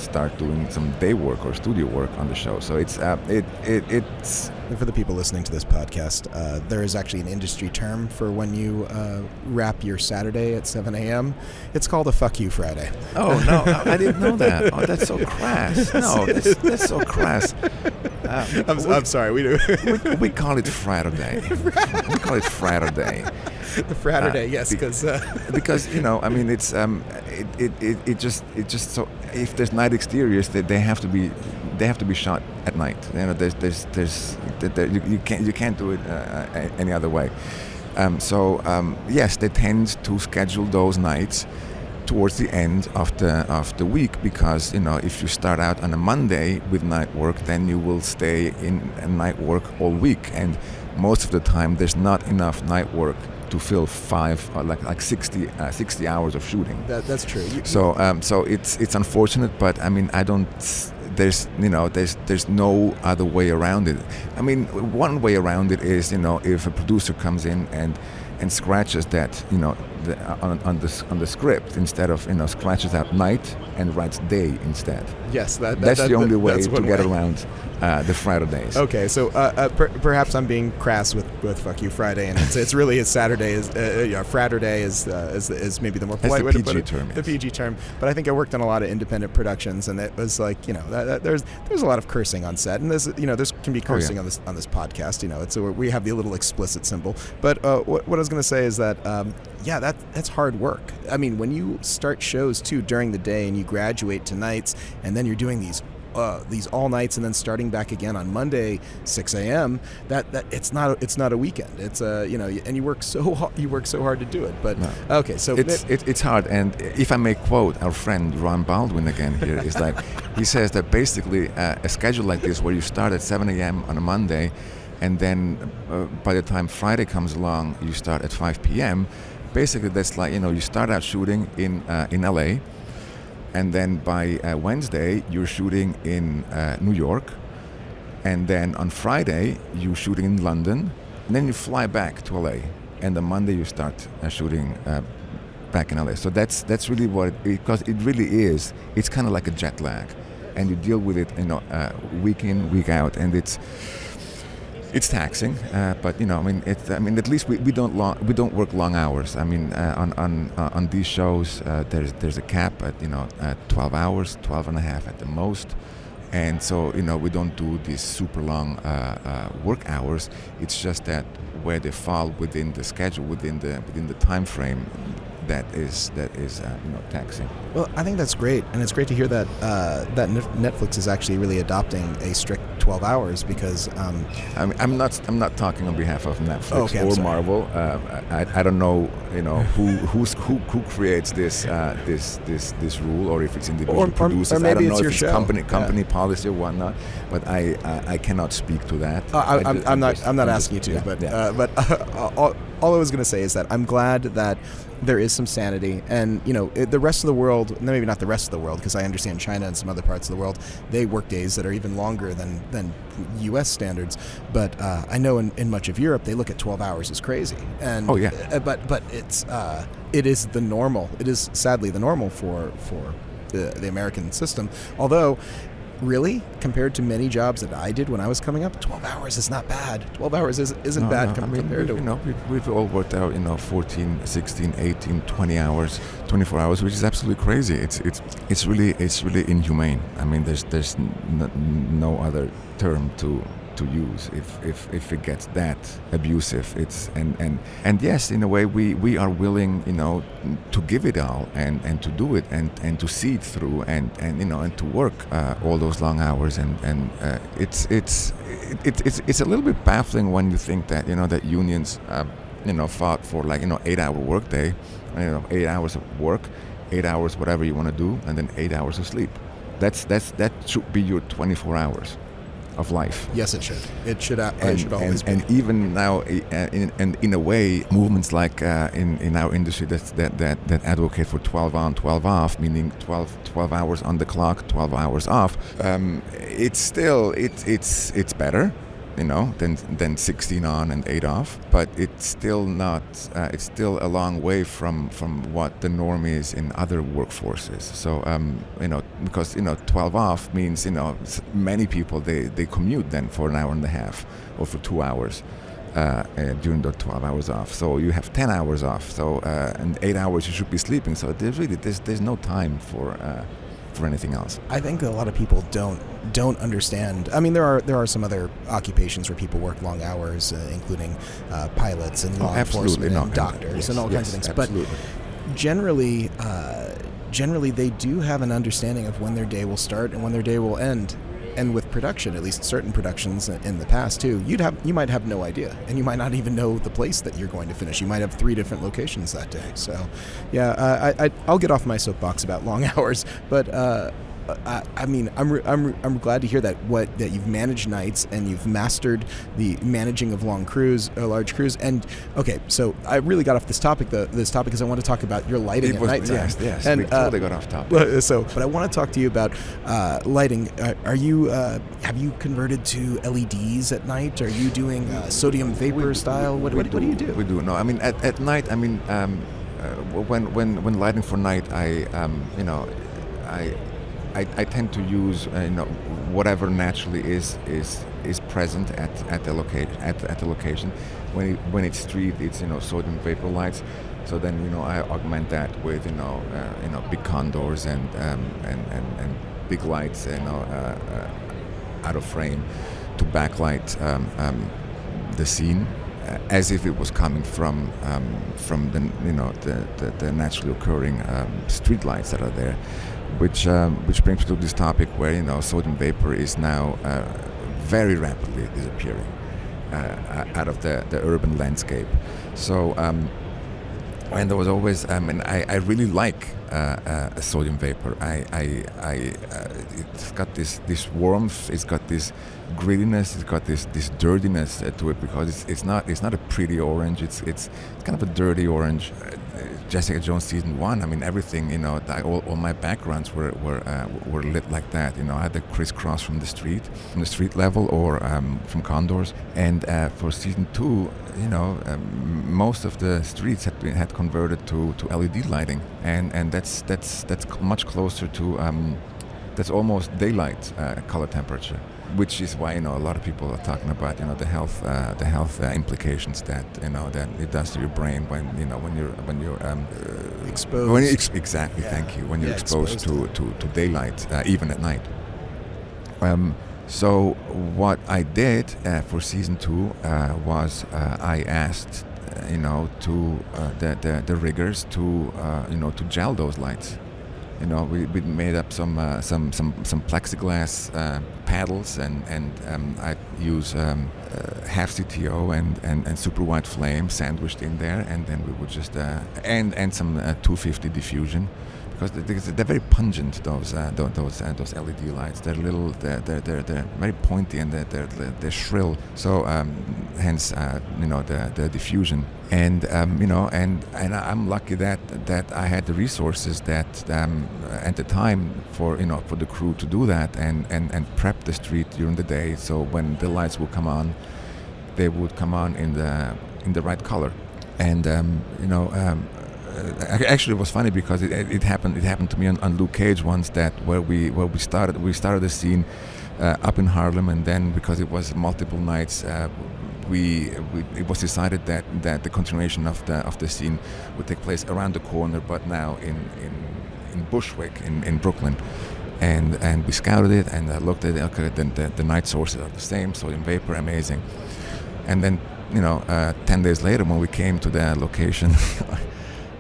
D: start doing some day work or studio work on the show. So it's
B: for the people listening to this podcast, there is actually an industry term for when you wrap your Saturday at 7 a.m. It's called a fuck you Friday.
D: Oh no, I didn't know that. Oh, that's so crass. No, that's so crass.
B: I'm sorry. We do.
D: we call it Friday. We call it Friday.
B: The Friday, yes, because
D: it's it just so, if there's night exteriors, they have to be shot at night. You can't do it any other way. Yes, they tend to schedule those nights towards the end of the week, because if you start out on a Monday with night work, then you will stay in night work all week, and most of the time there's not enough night work to fill 60 hours of shooting.
B: That's true.
D: So it's unfortunate, but I don't. There's no other way around it. One way around it is if a producer comes in and scratches that on the script, instead of scratches out night and writes day instead.
B: Yes,
D: that's the only way to get around the Fridays.
B: Okay, so perhaps I'm being crass with fuck you Friday, and it's really a Saturday is Friday is maybe the more polite way to put it. The PG term. But I think I worked on a lot of independent productions, and it was like there's a lot of cursing on set, and there's can be cursing on this podcast. We have the little explicit symbol. But what I was going to say is that that's hard work. When you start shows too during the day and you graduate to nights, and then you're doing these all nights and then starting back again on Monday 6 a.m. that it's not a weekend. It's and you work so hard to do it. But no. Okay, so
D: it's hard. And if I may quote our friend Ron Baldwin again here, is like he says that basically a schedule like this, where you start at 7 a.m. on a Monday, and then by the time Friday comes along, you start at 5 p.m. Basically, that's like you start out shooting in LA. And then by Wednesday, you're shooting in New York. And then on Friday, you're shooting in London. And then you fly back to LA. and the Monday you start shooting back in LA. So that's really what because it really is. It's kind of like a jet lag, and you deal with it, week in, week out, and it's taxing. But at least we don't work long hours. I mean, on these shows, there's a cap at 12 hours, 12 and a half at the most. And so, we don't do these super long work hours. It's just that where they fall within the schedule, within the time frame, that is taxing.
B: Well, I think that's great, and it's great to hear that Netflix is actually really adopting a strict 12 hours because
D: I'm not talking on behalf of Netflix or Marvel. I don't know who creates this rule, or if it's individual producers.
B: Or maybe
D: I don't know
B: it's
D: if
B: your
D: it's
B: show.
D: company policy or whatnot. But I cannot speak to that.
B: I'm not asking you to, but all I was going to say is that I'm glad that there is some sanity, and the rest of the world, maybe not the rest of the world, because I understand China and some other parts of the world, they work days that are even longer than U.S. standards. But I know in much of Europe they look at 12 hours as crazy. And but it is the normal. It is sadly the normal for the American system. Although, really, compared to many jobs that I did when I was coming up, 12 hours is not bad. 12 hours isn't bad compared to...
D: We've all worked out, 14, 16, 18, 20 hours, 24 hours, which is absolutely crazy. It's really inhumane. I mean, there's no other term to use if it gets that abusive. It's and yes, in a way we are willing to give it all and to do it and to see it through and to work all those long hours and it's a little bit baffling when you think that that unions fought for 8-hour workday, 8 hours of work, 8 hours whatever you want to do, and then 8 hours of sleep. That should be your 24 hours of life.
B: Yes, it should. It should always be.
D: And even now, in a way, movements like in our industry that advocate for 12 on, 12 off, meaning 12 hours on the clock, 12 hours off. It's still it's better, than 16 on and 8 off. But it's still not. It's still a long way from what the norm is in other workforces. So because 12 off means many people they commute then for an hour and a half or for 2 hours during the 12 hours off. So you have 10 hours off. So and 8 hours you should be sleeping. So there's no time for anything else.
B: I think a lot of people don't understand. I mean, there are some other occupations where people work long hours, including pilots and law enforcement and doctors and all kinds of things.
D: Absolutely.
B: But generally they do have an understanding of when their day will start and when their day will end. And with production, at least certain productions in the past too, you might have no idea, and you might not even know the place that you're going to finish. You might have 3 different locations that day. So, yeah, I'll get off my soapbox about long hours, but I mean, I'm glad to hear that you've managed nights and you've mastered the managing of large crews. And okay, so I really got off this topic because I want to talk about your lighting at nighttime.
D: Yes,
B: and
D: we totally got off topic.
B: But I want to talk to you about lighting. Have you converted to LEDs at night? Are you doing sodium vapor style? What do you do?
D: We do. No, I mean at night. I mean when lighting for night, I tend to use whatever naturally is present at the location. When it's street, it's sodium vapor lights. So then I augment that with big condors and big lights out of frame to backlight the scene as if it was coming from the naturally occurring streetlights that are there. Which brings me to this topic where sodium vapor is now very rapidly disappearing out of the urban landscape. So and there was always I really like sodium vapor. It's got this warmth. It's got this grittiness. It's got this dirtiness to it because it's not a pretty orange. It's kind of a dirty orange. Jessica Jones season 1, I mean, everything, all my backgrounds were lit like that, either crisscross from the street level, or from condors. And for season 2, most of the streets had converted to LED lighting, and that's much closer to that's almost daylight color temperature, which is why a lot of people are talking about the health implications that that it does to your brain when you're
B: exposed.
D: Exactly,
B: Yeah.
D: thank you. When you're exposed
B: to
D: to daylight, even at night. So what I did for season 2 was I asked to the riggers to gel those lights. We made up some plexiglass paddles, and I use half CTO and super wide flame sandwiched in there, and then we would just and some 250 diffusion, because they're very pungent, those LED lights. They're very pointy, and they're shrill. So hence the diffusion. And and I'm lucky that I had the resources that at the time for the crew to do that and prep the street during the day. So when the lights would come on, they would come on in the right color. And actually, it was funny because it happened to me on Luke Cage once, that where we started the scene up in Harlem, and then because it was multiple nights. It was decided that the continuation of the scene would take place around the corner, but now in Bushwick in Brooklyn, and we scouted it and looked at it. Okay, then the night sources are the same, sodium vapor, amazing. And then 10 days later, when we came to the location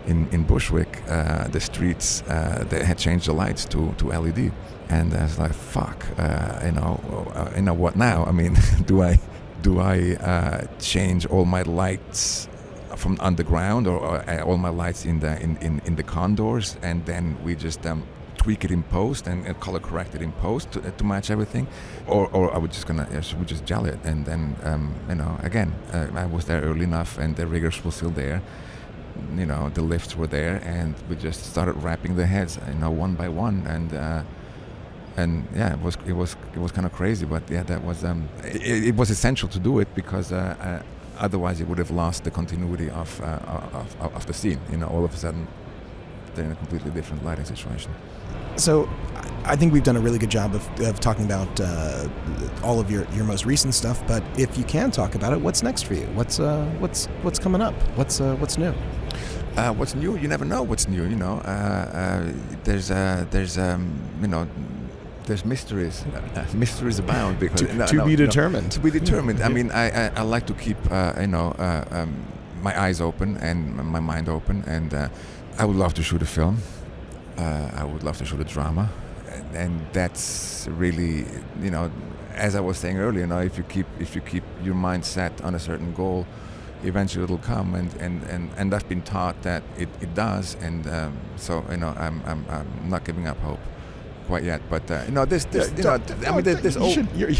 D: in Bushwick, the streets they had changed the lights to LED, and I was like, fuck, what now? I mean, do I change all my lights from underground, or all my lights in the condors, and then we just tweak it in post and color correct it in post to match everything, or I would we just gel it, and then again, I was there early enough, and the riggers were still there. The lifts were there, and we just started wrapping the heads, one by one, and yeah, it was kind of crazy, but yeah, that was it was essential to do it, because otherwise it would have lost the continuity of the scene. All of a sudden they're in a completely different lighting situation.
B: So I think we've done a really good job of talking about all of your most recent stuff, but if you can talk about it, what's next for you? What's coming up? What's new?
D: What's new? You never know what's new. There's mysteries. Mysteries abound, because
B: to be determined.
D: To be determined. I mean, I like to keep my eyes open and my mind open, and I would love to shoot a film. I would love to shoot a drama, and that's really, as I was saying earlier, if you keep your mind set on a certain goal, eventually it'll come, and I've been taught that it does, and so I'm not giving up hope quite yet, but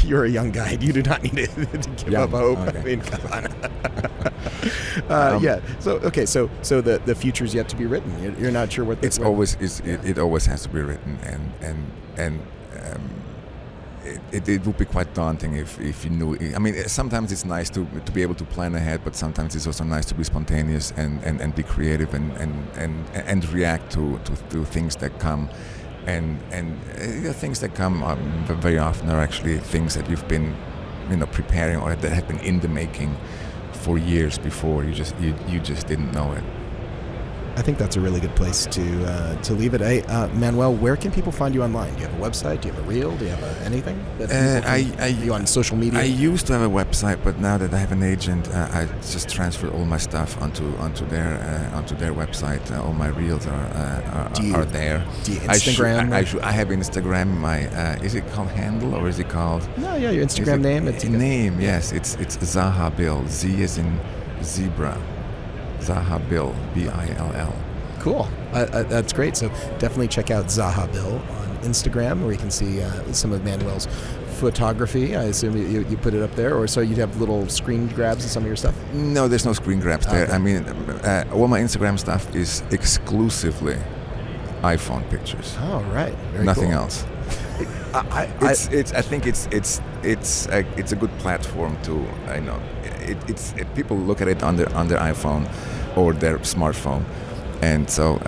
B: you're a young guy. You do not need to give up hope. Okay. I mean, come on. Yeah. So the future's yet to be written. You're not sure what.
D: It always has to be written, and it would be quite daunting if you knew. I mean, sometimes it's nice to be able to plan ahead, but sometimes it's also nice to be spontaneous and be creative and react to things that come. And things that come very often are actually things that you've been preparing, or that have been in the making for years before. You just didn't know it.
B: I think that's a really good place to leave it. Hey, Manuel, where can people find you online? Do you have a website? Do you have a reel? Do you have anything? Are you on social media?
D: I used to have a website, but now that I have an agent, I just transferred all my stuff onto their website. All my reels are there.
B: Do you Instagram?
D: I have Instagram. My is it called handle, or is it called?
B: No, yeah, your Instagram name.
D: It's name. Yes, it's Zaha Bill. Z as in zebra. Zaha Bill, Bill.
B: Cool. That's great. So definitely check out Zaha Bill on Instagram, where you can see some of Manuel's photography. I assume you put it up there, or so you'd have little screen grabs of some of your stuff?
D: No, there's no screen grabs there.
B: Okay.
D: I mean, all my Instagram stuff is exclusively iPhone pictures.
B: Oh, right. Very
D: Nothing
B: cool.
D: else. I think it's a good platform to, people look at it on their iPhone or their smartphone, and so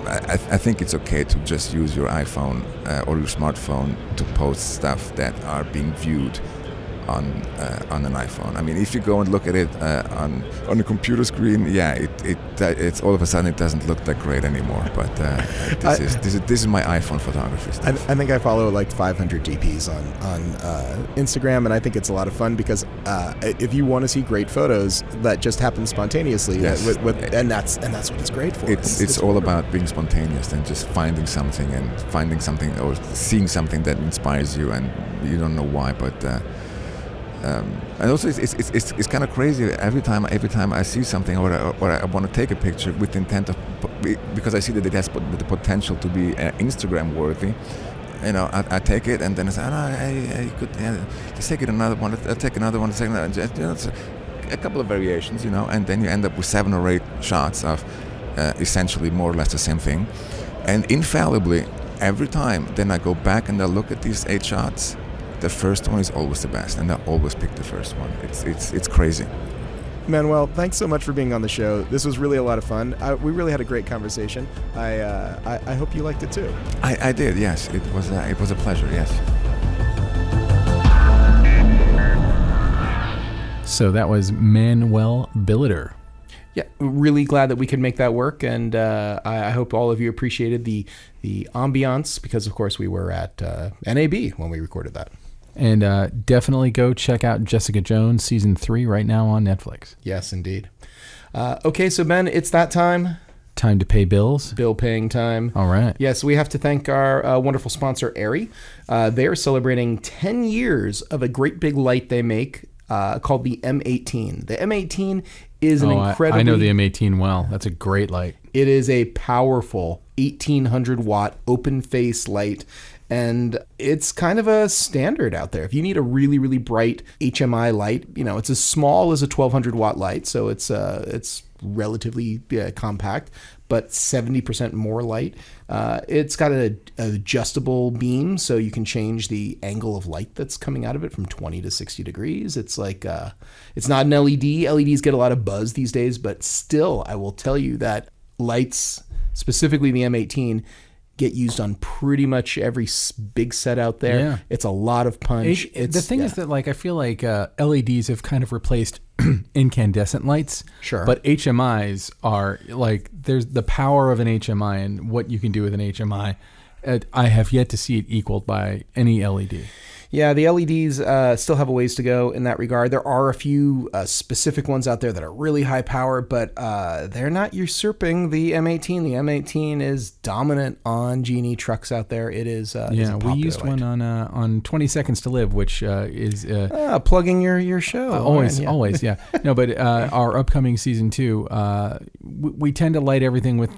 D: I think it's okay to just use your iPhone or your smartphone to post stuff that are being viewed on an iPhone. I mean, if you go and look at it on a computer screen, it's all of a sudden it doesn't look that great anymore. But this is my iPhone photography stuff.
B: I think I follow like 500 DPs on Instagram, and I think it's a lot of fun because if you want to see great photos that just happen spontaneously,
D: Yes.
B: and that's what it's great for.
D: It's all about being spontaneous and just finding something or seeing something that inspires you, and you don't know why, but. And also, it's kind of crazy. Every time I see something or I want to take a picture with the intent of, because I see that it has the potential to be Instagram worthy. I take it and then I say, I could just take it another one. I'll take another one. It's a couple of variations, and then you end up with 7 or 8 shots of essentially more or less the same thing. And infallibly, every time, then I go back and I look at these 8 shots. The first one is always the best, and I always pick the first one. It's crazy.
B: Manuel, thanks so much for being on the show. This was really a lot of fun. We really had a great conversation. I hope you liked it too.
D: I did, yes. It was a pleasure, yes.
C: So that was Manuel Billeter.
E: Yeah, really glad that we could make that work, and I hope all of you appreciated the ambiance, because of course we were at NAB when we recorded that.
C: And definitely go check out Jessica Jones Season 3 right now on Netflix.
E: Yes, indeed. Okay, so Ben, it's that time.
C: Time to pay bills.
E: Bill paying time.
C: All right.
E: Yes, we have to thank our wonderful sponsor, Arri. They are celebrating 10 years of a great big light they make called the M18. The M18 is an incredibly...
C: I know the M18 well. That's a great light.
E: It is a powerful 1800 watt open face light, and it's kind of a standard out there. If you need a really, really bright HMI light, it's as small as a 1200 watt light, so it's relatively compact, but 70% more light. It's got an adjustable beam, so you can change the angle of light that's coming out of it from 20 to 60 degrees. It's like, it's not an LED. LEDs get a lot of buzz these days, but still, I will tell you that lights, specifically the M18, get used on pretty much every big set out there.
C: Yeah.
E: It's a lot of punch.
C: The thing is that, I feel like LEDs have kind of replaced incandescent lights.
E: Sure.
C: But HMIs are there's the power of an HMI and what you can do with an HMI. I have yet to see it equaled by any LED.
E: Yeah, the LEDs still have a ways to go in that regard. There are a few specific ones out there that are really high power, but they're not usurping the M18. The M18 is dominant on Genie trucks out there. It is.
C: We used one on 20 Seconds to Live, which is
E: plugging your show.
C: Always, yeah. No, but our upcoming season 2, we tend to light everything with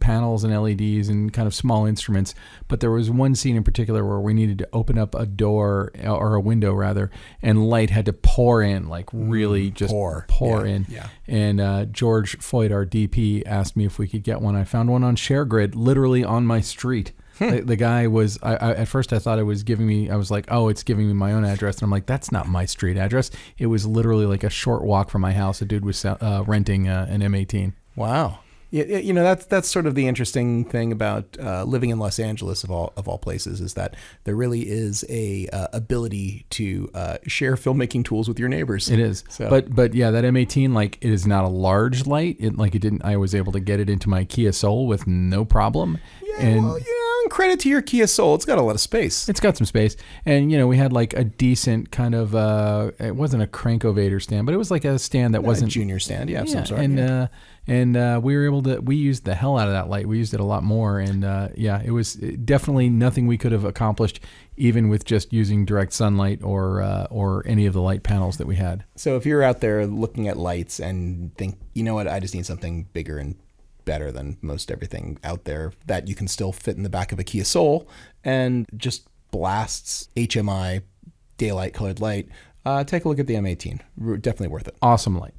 C: panels and LEDs and kind of small instruments. But there was one scene in particular where we needed to open up a door or a window rather, and light had to pour in, really just pour in. Yeah. And George Foyt, our DP, asked me if we could get one. I found one on ShareGrid, literally on my street. The guy was, at first I thought it was giving me, I was like, oh, it's giving me my own address. And I'm like, that's not my street address. It was literally like a short walk from my house. A dude was renting an M18.
E: Wow. Yeah, that's sort of the interesting thing about living in Los Angeles of all places, is that there really is a ability to share filmmaking tools with your neighbors.
C: It is,
E: so.
C: but yeah, that M18 it is not a large light. It didn't. I was able to get it into my Kia Soul with no problem.
E: Yeah, credit to your Kia Soul. It's got a lot of space.
C: It's got some space, and we had a decent kind of. It wasn't a Crankovator stand, but it was like a stand that wasn't
E: a junior stand. Yeah, of some sort.
C: And we were able to. We used the hell out of that light. We used it a lot more, and it was definitely nothing we could have accomplished, even with just using direct sunlight or any of the light panels that we had.
E: So if you're out there looking at lights and think, you know what, I just need something bigger and better than most everything out there that you can still fit in the back of a Kia Soul and just blasts HMI daylight colored light. Take a look at the M18. Definitely worth it.
C: Awesome light.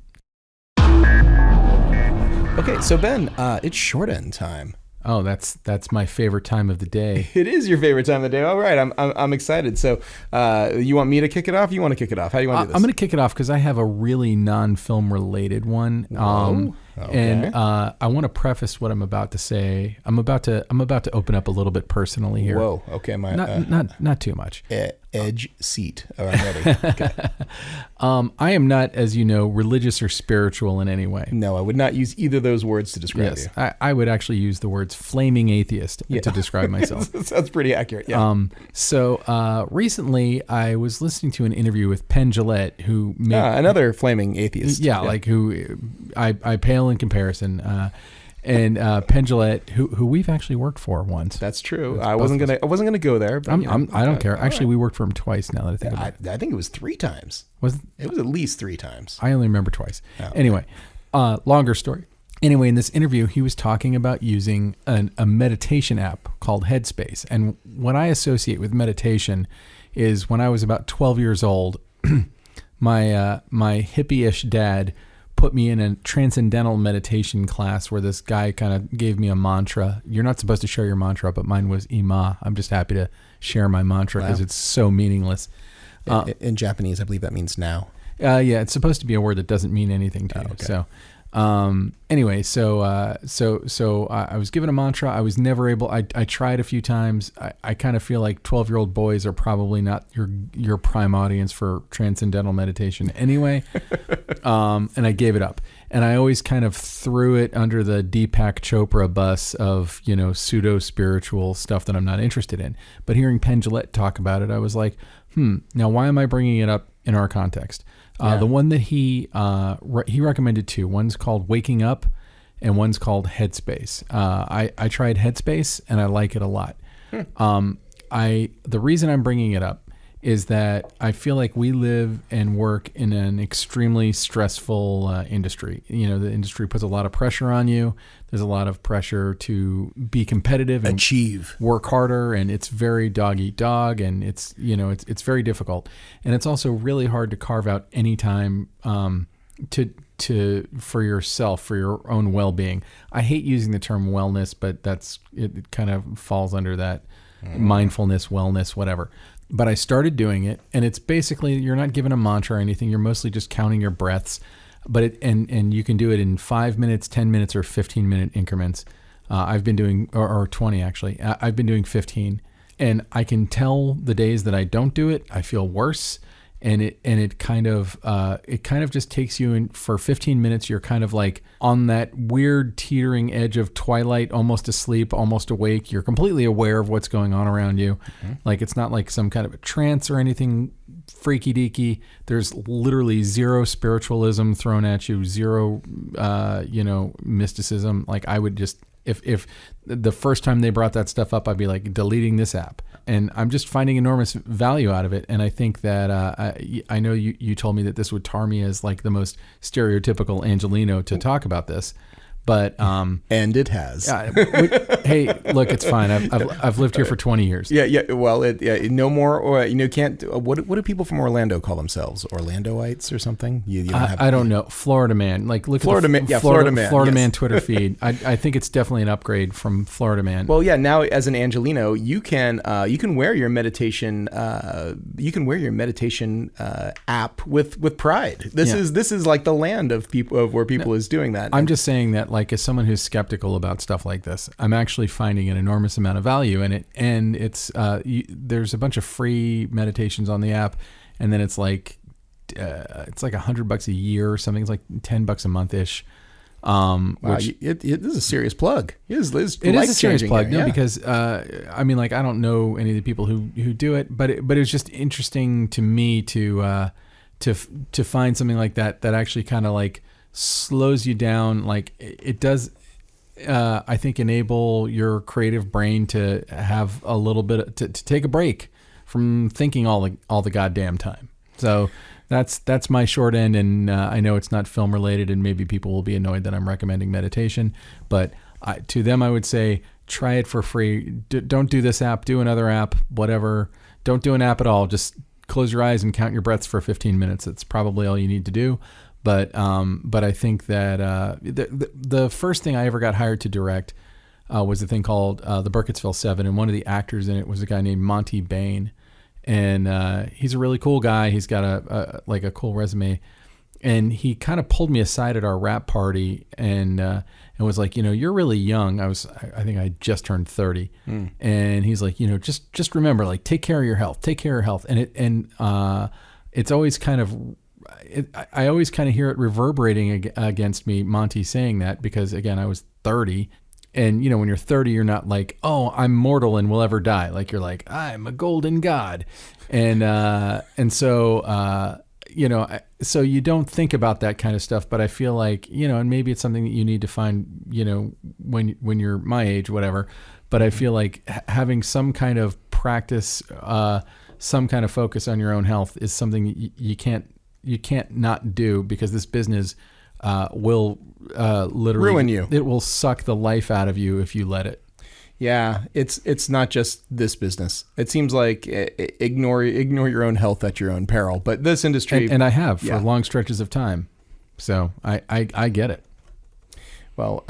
E: Okay, so Ben, it's short end time.
C: Oh, that's my favorite time of the day.
E: It is your favorite time of the day. All right, I'm excited. So, you want me to kick it off? You want to kick it off? How do you want to do this?
C: I'm going to kick it off because I have a really non-film related one.
E: Okay.
C: And I want to preface what I'm about to say. I'm about to open up a little bit personally here.
E: Whoa. Okay,
C: Not too much.
E: Edge seat. Oh, I'm ready. Okay.
C: I am not, as you know, religious or spiritual in any way.
E: No, I would not use either of those words to describe you.
C: I would actually use the words flaming atheist to describe myself.
E: Sounds pretty accurate. Yeah.
C: So recently I was listening to an interview with Penn Jillette, who made
E: another flaming atheist.
C: Yeah, like who I pale in comparison. And Penn Jillette, who we've actually worked for once.
E: That's true. I wasn't gonna go there. But,
C: I don't care. Actually, we worked for him twice. Now that I think about it,
E: I think it was 3 times. It was at least 3 times.
C: I only remember twice.
E: Oh, okay.
C: Anyway, longer story. Anyway, in this interview, he was talking about using a meditation app called Headspace. And what I associate with meditation is when I was about 12 years old, my hippie-ish dad put me in a transcendental meditation class where this guy kind of gave me a mantra. You're not supposed to share your mantra, but mine was Ima. I'm just happy to share my mantra because it's so meaningless.
E: In Japanese, I believe that means now.
C: Yeah, it's supposed to be a word that doesn't mean anything to you.
E: Okay.
C: So, anyway, so I was given a mantra. I was never able. I tried a few times. I kind of feel like 12-year-old boys are probably not your prime audience for transcendental meditation anyway. And I gave it up. And I always kind of threw it under the Deepak Chopra bus of, pseudo spiritual stuff that I'm not interested in. But hearing Penn Jillette talk about it, I was like, now why am I bringing it up in our context? The one that he recommended 2. One's called Waking Up, and one's called Headspace. I tried Headspace, and I like it a lot. The reason I'm bringing it up is that I feel like we live and work in an extremely stressful industry. The industry puts a lot of pressure on you. There's a lot of pressure to be competitive and
E: achieve, work
C: harder, and it's very dog eat dog, and it's very difficult. And it's also really hard to carve out any time for yourself, for your own well-being. I hate using the term wellness, but it kind of falls under that mindfulness, wellness, whatever. But I started doing it, and it's basically, you're not given a mantra or anything. You're mostly just counting your breaths, but and you can do it in 5 minutes, 10 minutes, or 15-minute increments. I've been doing, or 20 actually. I've been doing 15, and I can tell the days that I don't do it, I feel worse, and it kind of just takes you in for 15 minutes. You're kind of like on that weird teetering edge of twilight, almost asleep, almost awake. You're completely aware of what's going on around you. Mm-hmm. Like it's not like some kind of a trance or anything freaky deaky. There's literally zero spiritualism thrown at you, zero mysticism. Like I would just, if the first time they brought that stuff up, I'd be like deleting this app. And I'm just finding enormous value out of it. And I think that I know you told me that this would tar me as like the most stereotypical Angelino to talk about this, but
E: and it has.
C: Hey, look, it's fine. I've lived here for 20 years.
E: Yeah. Well, no more. Or can't. What do people from Orlando call themselves? Orlandoites or something?
C: I don't know. Florida man. Like look
E: Florida
C: at
E: man. Yeah, Florida man.
C: Florida man Twitter feed. I think it's definitely an upgrade from Florida man.
E: Well, yeah. Now as an Angelino, you can wear your meditation. You can wear your meditation app with pride. This is like the land of people where people is doing that.
C: I'm just saying that like as someone who's skeptical about stuff like this, I'm actually finding an enormous amount of value in it. And it's there's a bunch of free meditations on the app, and then it's like $100 a year or something. It's like $10 a month ish.
E: Wow, this is a serious plug. It is a
C: serious plug, because I mean, like I don't know any of the people who do it, but it was just interesting to me to find something like that actually kind of like slows you down. Like it does, I think, enable your creative brain to have a little bit to take a break from thinking all the goddamn time. So that's my short end, and I know it's not film related, and maybe people will be annoyed that I'm recommending meditation, but To them, I would say, try it for free. Don't do this app. Do another app, whatever. Don't do an app at all. Just close your eyes and count your breaths for 15 minutes. That's probably all you need to do. But I think that the first thing I ever got hired to direct was a thing called The Burkittsville 7, and one of the actors in it was a guy named Monty Bain, and he's a really cool guy. He's got a cool resume, and he kind of pulled me aside at our rap party and was like, you're really young. I think I just turned 30, and he's like, just remember, like, take care of your health, and it's always kind of. I always kind of hear it reverberating against me, Monty saying that, because again, I was 30, and when you're 30, you're not like, oh, I'm mortal and will ever die. Like, you're like, I'm a golden god, and so so you don't think about that kind of stuff. But I feel like and maybe it's something that you need to find when you're my age, whatever. But I feel like having some kind of practice, some kind of focus on your own health is something that you can't not do, because this business will literally
E: ruin you.
C: It will suck the life out of you if you let it.
E: Yeah, it's not just this business. It seems like ignore your own health at your own peril. But this industry,
C: and I have for long stretches of time, so I get it.
E: Well,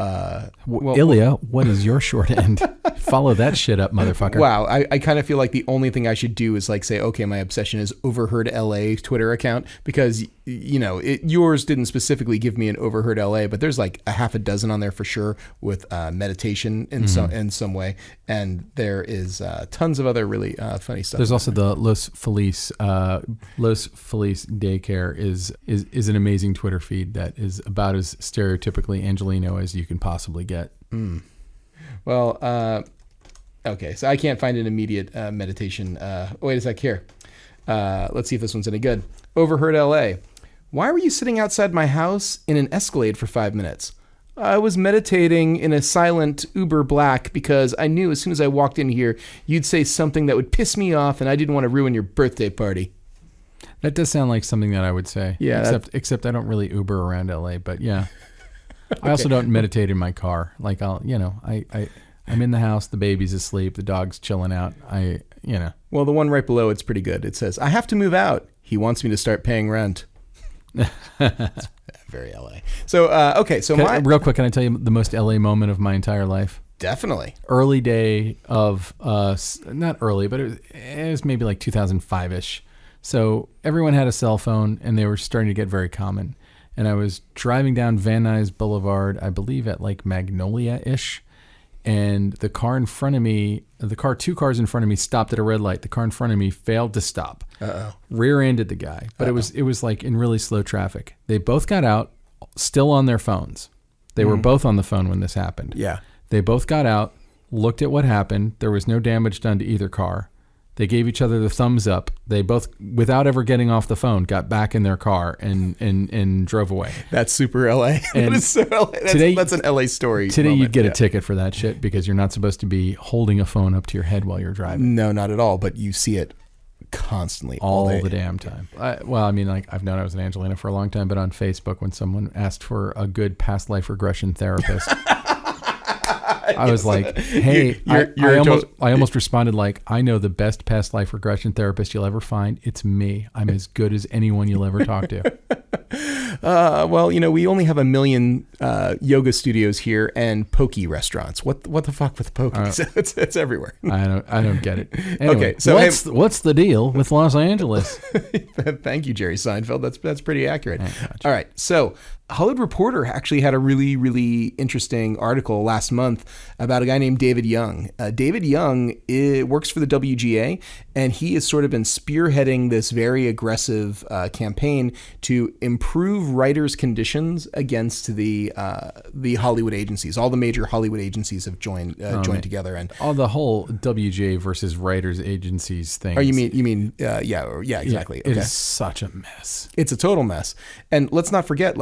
C: Ilya, what is your short end? Follow that shit up, motherfucker.
E: Wow, I kind of feel like the only thing I should do is like say, okay, my obsession is Overheard LA Twitter account, because yours didn't specifically give me an Overheard LA, but there's like a half a dozen on there for sure with meditation in some way, and there is tons of other really funny stuff.
C: There's also the Los Feliz daycare is an amazing Twitter feed that is about as stereotypically Angelino as you can possibly get.
E: Well, okay, so I can't find an immediate meditation. Wait a sec here. Let's see if this one's any good. Overheard LA. Why were you sitting outside my house in an Escalade for 5 minutes? I was meditating in a silent Uber Black because I knew as soon as I walked in here, you'd say something that would piss me off, and I didn't want to ruin your birthday party.
C: That does sound like something that I would say.
E: Yeah.
C: Except I don't really Uber around LA, but yeah.
E: Okay.
C: I also don't meditate in my car. Like I'm in the house, the baby's asleep, the dog's chilling out.
E: Well, the one right below it's pretty good. It says, I have to move out. He wants me to start paying rent. Very LA. So, okay. So
C: real quick, can I tell you the most LA moment of my entire life?
E: Definitely.
C: Early day of, not early, but it was maybe like 2005-ish. So everyone had a cell phone and they were starting to get very common. And I was driving down Van Nuys Boulevard, I believe at like Magnolia-ish. And the car in front of me, two cars in front of me stopped at a red light. The car in front of me failed to stop.
E: Uh-oh.
C: Rear-ended the guy. But it was like in really slow traffic. They both got out, still on their phones. They were both on the phone when this happened.
E: Yeah.
C: They both got out, looked at what happened. There was no damage done to either car. They gave each other the thumbs up. They both, without ever getting off the phone, got back in their car and drove away. That's
E: super LA. That is so LA. That's an LA story.
C: Today you'd get a ticket for that shit because you're not supposed to be holding a phone up to your head while you're driving.
E: No, not at all. But you see it constantly,
C: all the damn time. I've known I was an Angelina for a long time, but on Facebook, when someone asked for a good past life regression therapist, I was like, hey, I almost responded like, I know the best past life regression therapist you'll ever find. It's me. I'm as good as anyone you'll ever talk to.
E: Well, we only have 1 million yoga studios here and poke restaurants. What the fuck with poke? It's everywhere.
C: I don't get it. Anyway,
E: okay, so
C: what's the deal with Los Angeles?
E: Thank you, Jerry Seinfeld. That's pretty accurate. All right, so Hollywood Reporter actually had a really, really interesting article last month about a guy named David Young. David Young works for the WGA, and he has sort of been spearheading this very aggressive campaign to improve writers' conditions against the Hollywood agencies. All the major Hollywood agencies have joined together, and
C: all the whole WGA versus writers' agencies thing.
E: Oh, you mean yeah, exactly.
C: It is such a mess.
E: It's a total mess, and let's not forget,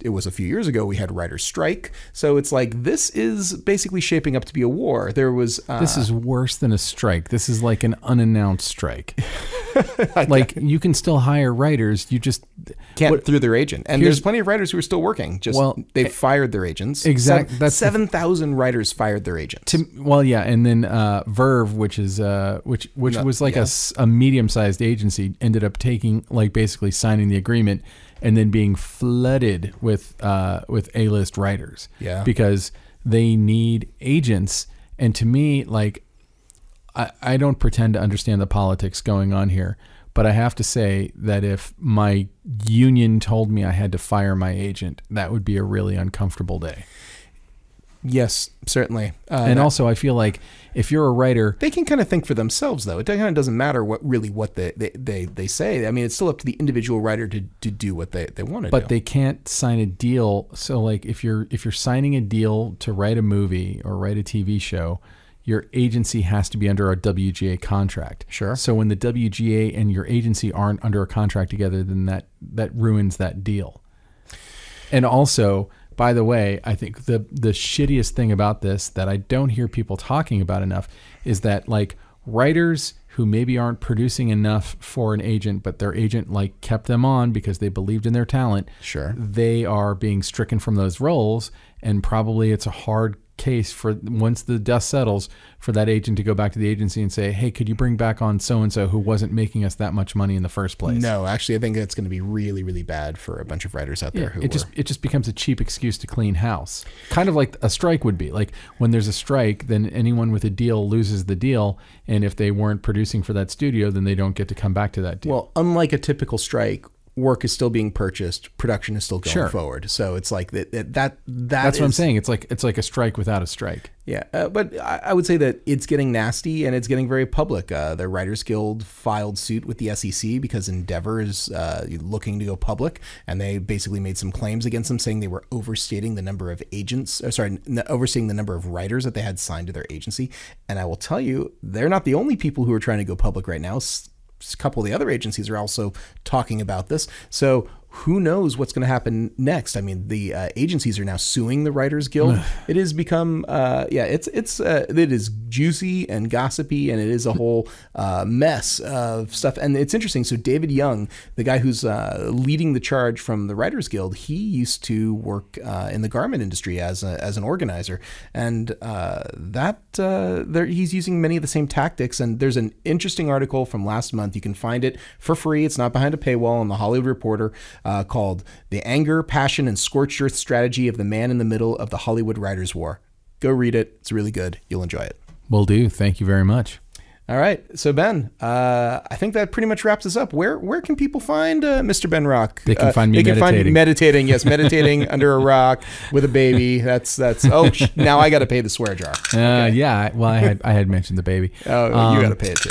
E: it was a few years ago we had writers' strike, so it's like this is basically shaping up to be a war. There was
C: this is worse than a strike. This is like an unannounced strike. Like you can still hire writers. You just
E: can't through their agent. And there's plenty of writers who are still working. They've fired their agents.
C: Exactly.
E: That's 7,000 writers fired their agents.
C: And then Verve, which is which was like a medium-sized agency, ended up basically signing the agreement and then being flooded with A-list writers.
E: Yeah.
C: Because they need agents. And to me, like, I don't pretend to understand the politics going on here, but I have to say that if my union told me I had to fire my agent, that would be a really uncomfortable day.
E: Yes, certainly.
C: And also, I feel like if you're a writer,
E: they can kind of think for themselves, though. It kind of doesn't matter what they say. I mean, it's still up to the individual writer to do what they want to do.
C: But they can't sign a deal. So, like, if you're signing a deal to write a movie or write a TV show, your agency has to be under a WGA contract.
E: Sure.
C: So when the WGA and your agency aren't under a contract together, then that ruins that deal. And also, by the way, I think the shittiest thing about this that I don't hear people talking about enough is that, like, writers who maybe aren't producing enough for an agent, but their agent like kept them on because they believed in their talent.
E: Sure.
C: They are being stricken from those roles, and probably it's a hard case for once the dust settles for that agent to go back to the agency and say, hey, could you bring back on so-and-so who wasn't making us that much money in the first place?
E: No, actually, I think that's going to be really, really bad for a bunch of writers out there.
C: It just becomes a cheap excuse to clean house. Kind of like a strike would be. Like when there's a strike, then anyone with a deal loses the deal. And if they weren't producing for that studio, then they don't get to come back to that deal.
E: Well, unlike a typical strike, work is still being purchased, production is still going forward. So it's like that's
C: what I'm saying. It's like a strike without a strike.
E: Yeah, but I would say that it's getting nasty and it's getting very public. The Writers Guild filed suit with the SEC because Endeavor is looking to go public, and they basically made some claims against them, saying they were overstating the number of overstating the number of writers that they had signed to their agency. And I will tell you, they're not the only people who are trying to go public right now. A couple of the other agencies are also talking about this. So who knows what's going to happen next? I mean, the agencies are now suing the Writers Guild. It has become, it is juicy and gossipy, and it is a whole mess of stuff. And it's interesting. So David Young, the guy who's leading the charge from the Writers Guild, he used to work in the garment industry as an organizer, and he's using many of the same tactics. And there's an interesting article from last month. You can find it for free. It's not behind a paywall on the Hollywood Reporter. Called The Anger, Passion, and Scorched Earth Strategy of the Man in the Middle of the Hollywood Writers' War. Go read it. It's really good. You'll enjoy it.
C: Will do. Thank you very much.
E: All right. So, Ben, I think that pretty much wraps us up. Where can people find Mr. Ben Rock?
C: They can find me meditating.
E: They can find meditating. Yes, meditating under a rock with a baby. That's. Oh, now I got to pay the swear jar. Okay.
C: Yeah. Well, I had mentioned the baby.
E: Oh, you got to pay it too.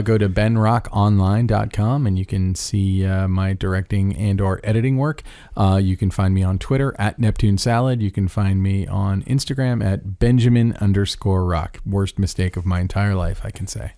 C: Go to benrockonline.com and you can see my directing and/or editing work. You can find me on Twitter at Neptune Salad. You can find me on Instagram at Benjamin_Rock. Worst mistake of my entire life, I can say.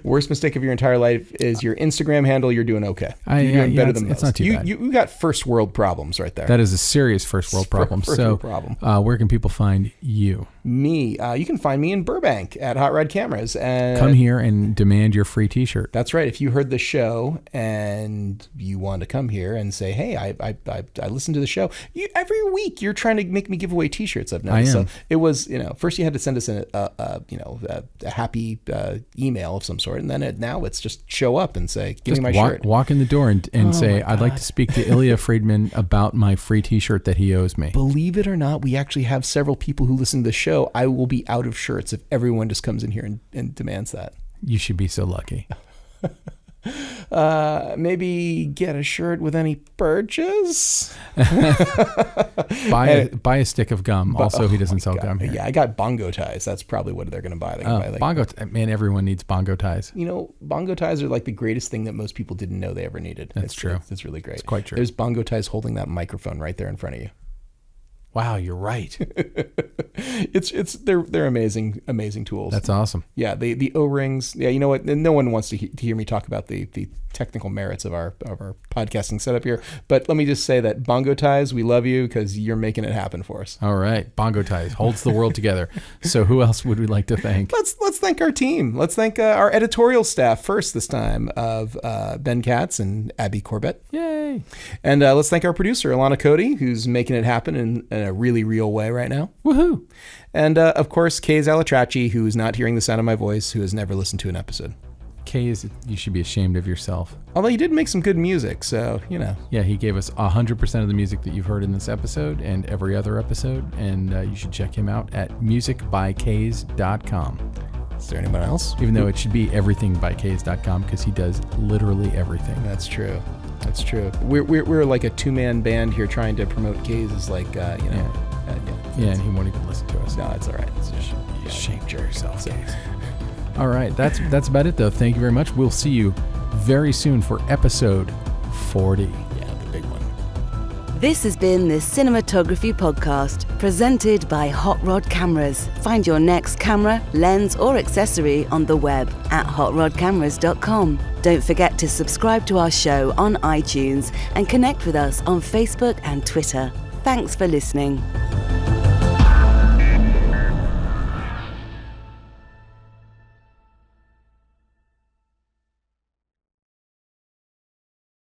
E: Worst mistake of your entire life is your Instagram handle. You're doing okay. You're doing better than most.
C: It's not too bad.
E: You got first world problems right there.
C: That is a serious first world problem. Where can people find you?
E: Me. You can find me in Burbank at Hot Rod Cameras. And
C: come here and demand your free T-shirt.
E: That's right. If you heard the show and you want to come here and say, hey, I listened to the show. Every week you're trying to make me give away T-shirts. I've noticed.
C: I am.
E: So it was, first you had to send us a happy email of some sort, and then now it's just show up and say, give me my shirt. Walk
C: in the door and say, I'd like to speak to Ilya Friedman about my free T-shirt that he owes me.
E: Believe it or not, we actually have several people who listen to the show. I will be out of shirts if everyone just comes in here and demands that.
C: You should be so lucky.
E: Maybe get a shirt with any purchase.
C: buy a stick of gum. Also, he doesn't sell gum here.
E: Yeah, I got bongo ties. That's probably what they're going to buy.
C: Man, everyone needs bongo ties.
E: Bongo ties are like the greatest thing that most people didn't know they ever needed.
C: That's true.
E: It's really great.
C: It's quite true.
E: There's bongo ties holding that microphone right there in front of you.
C: Wow, you're right.
E: they're amazing tools.
C: That's awesome.
E: Yeah, the O-rings. Yeah, you know what? No one wants to hear me talk about the technical merits of our podcasting setup here. But let me just say that Bongo Ties, we love you because you're making it happen for us.
C: All right, Bongo Ties holds the world together. So who else would we like to thank?
E: Let's thank our team. Let's thank our editorial staff first this time of Ben Katz and Abby Corbett.
C: Yay!
E: And let's thank our producer Alana Cody, who's making it happen in a really real way right now.
C: Woohoo!
E: And of course, Kay Zalatrachi, who is not hearing the sound of my voice, who has never listened to an episode.
C: Kay, you should be ashamed of yourself.
E: Although he did make some good music, so, you know.
C: Yeah, he gave us 100% of the music that you've heard in this episode and every other episode, and you should check him out at musicbykays.com.
E: Is there anyone else?
C: Even though it should be everythingbykays.com because he does literally everything.
E: That's true. That's true. We're like a two-man band here trying to promote Kays as like, you know.
C: Yeah, and he won't even listen to us.
E: No, it's all right. It's just,
C: you shamed yourself, Kays. All right, that's about it, though. Thank you very much. We'll see you very soon for episode 40.
E: Yeah, the big one.
A: This has been the Cinematography Podcast, presented by Hot Rod Cameras. Find your next camera, lens, or accessory on the web at hotrodcameras.com. Don't forget to subscribe to our show on iTunes and connect with us on Facebook and Twitter. Thanks for listening.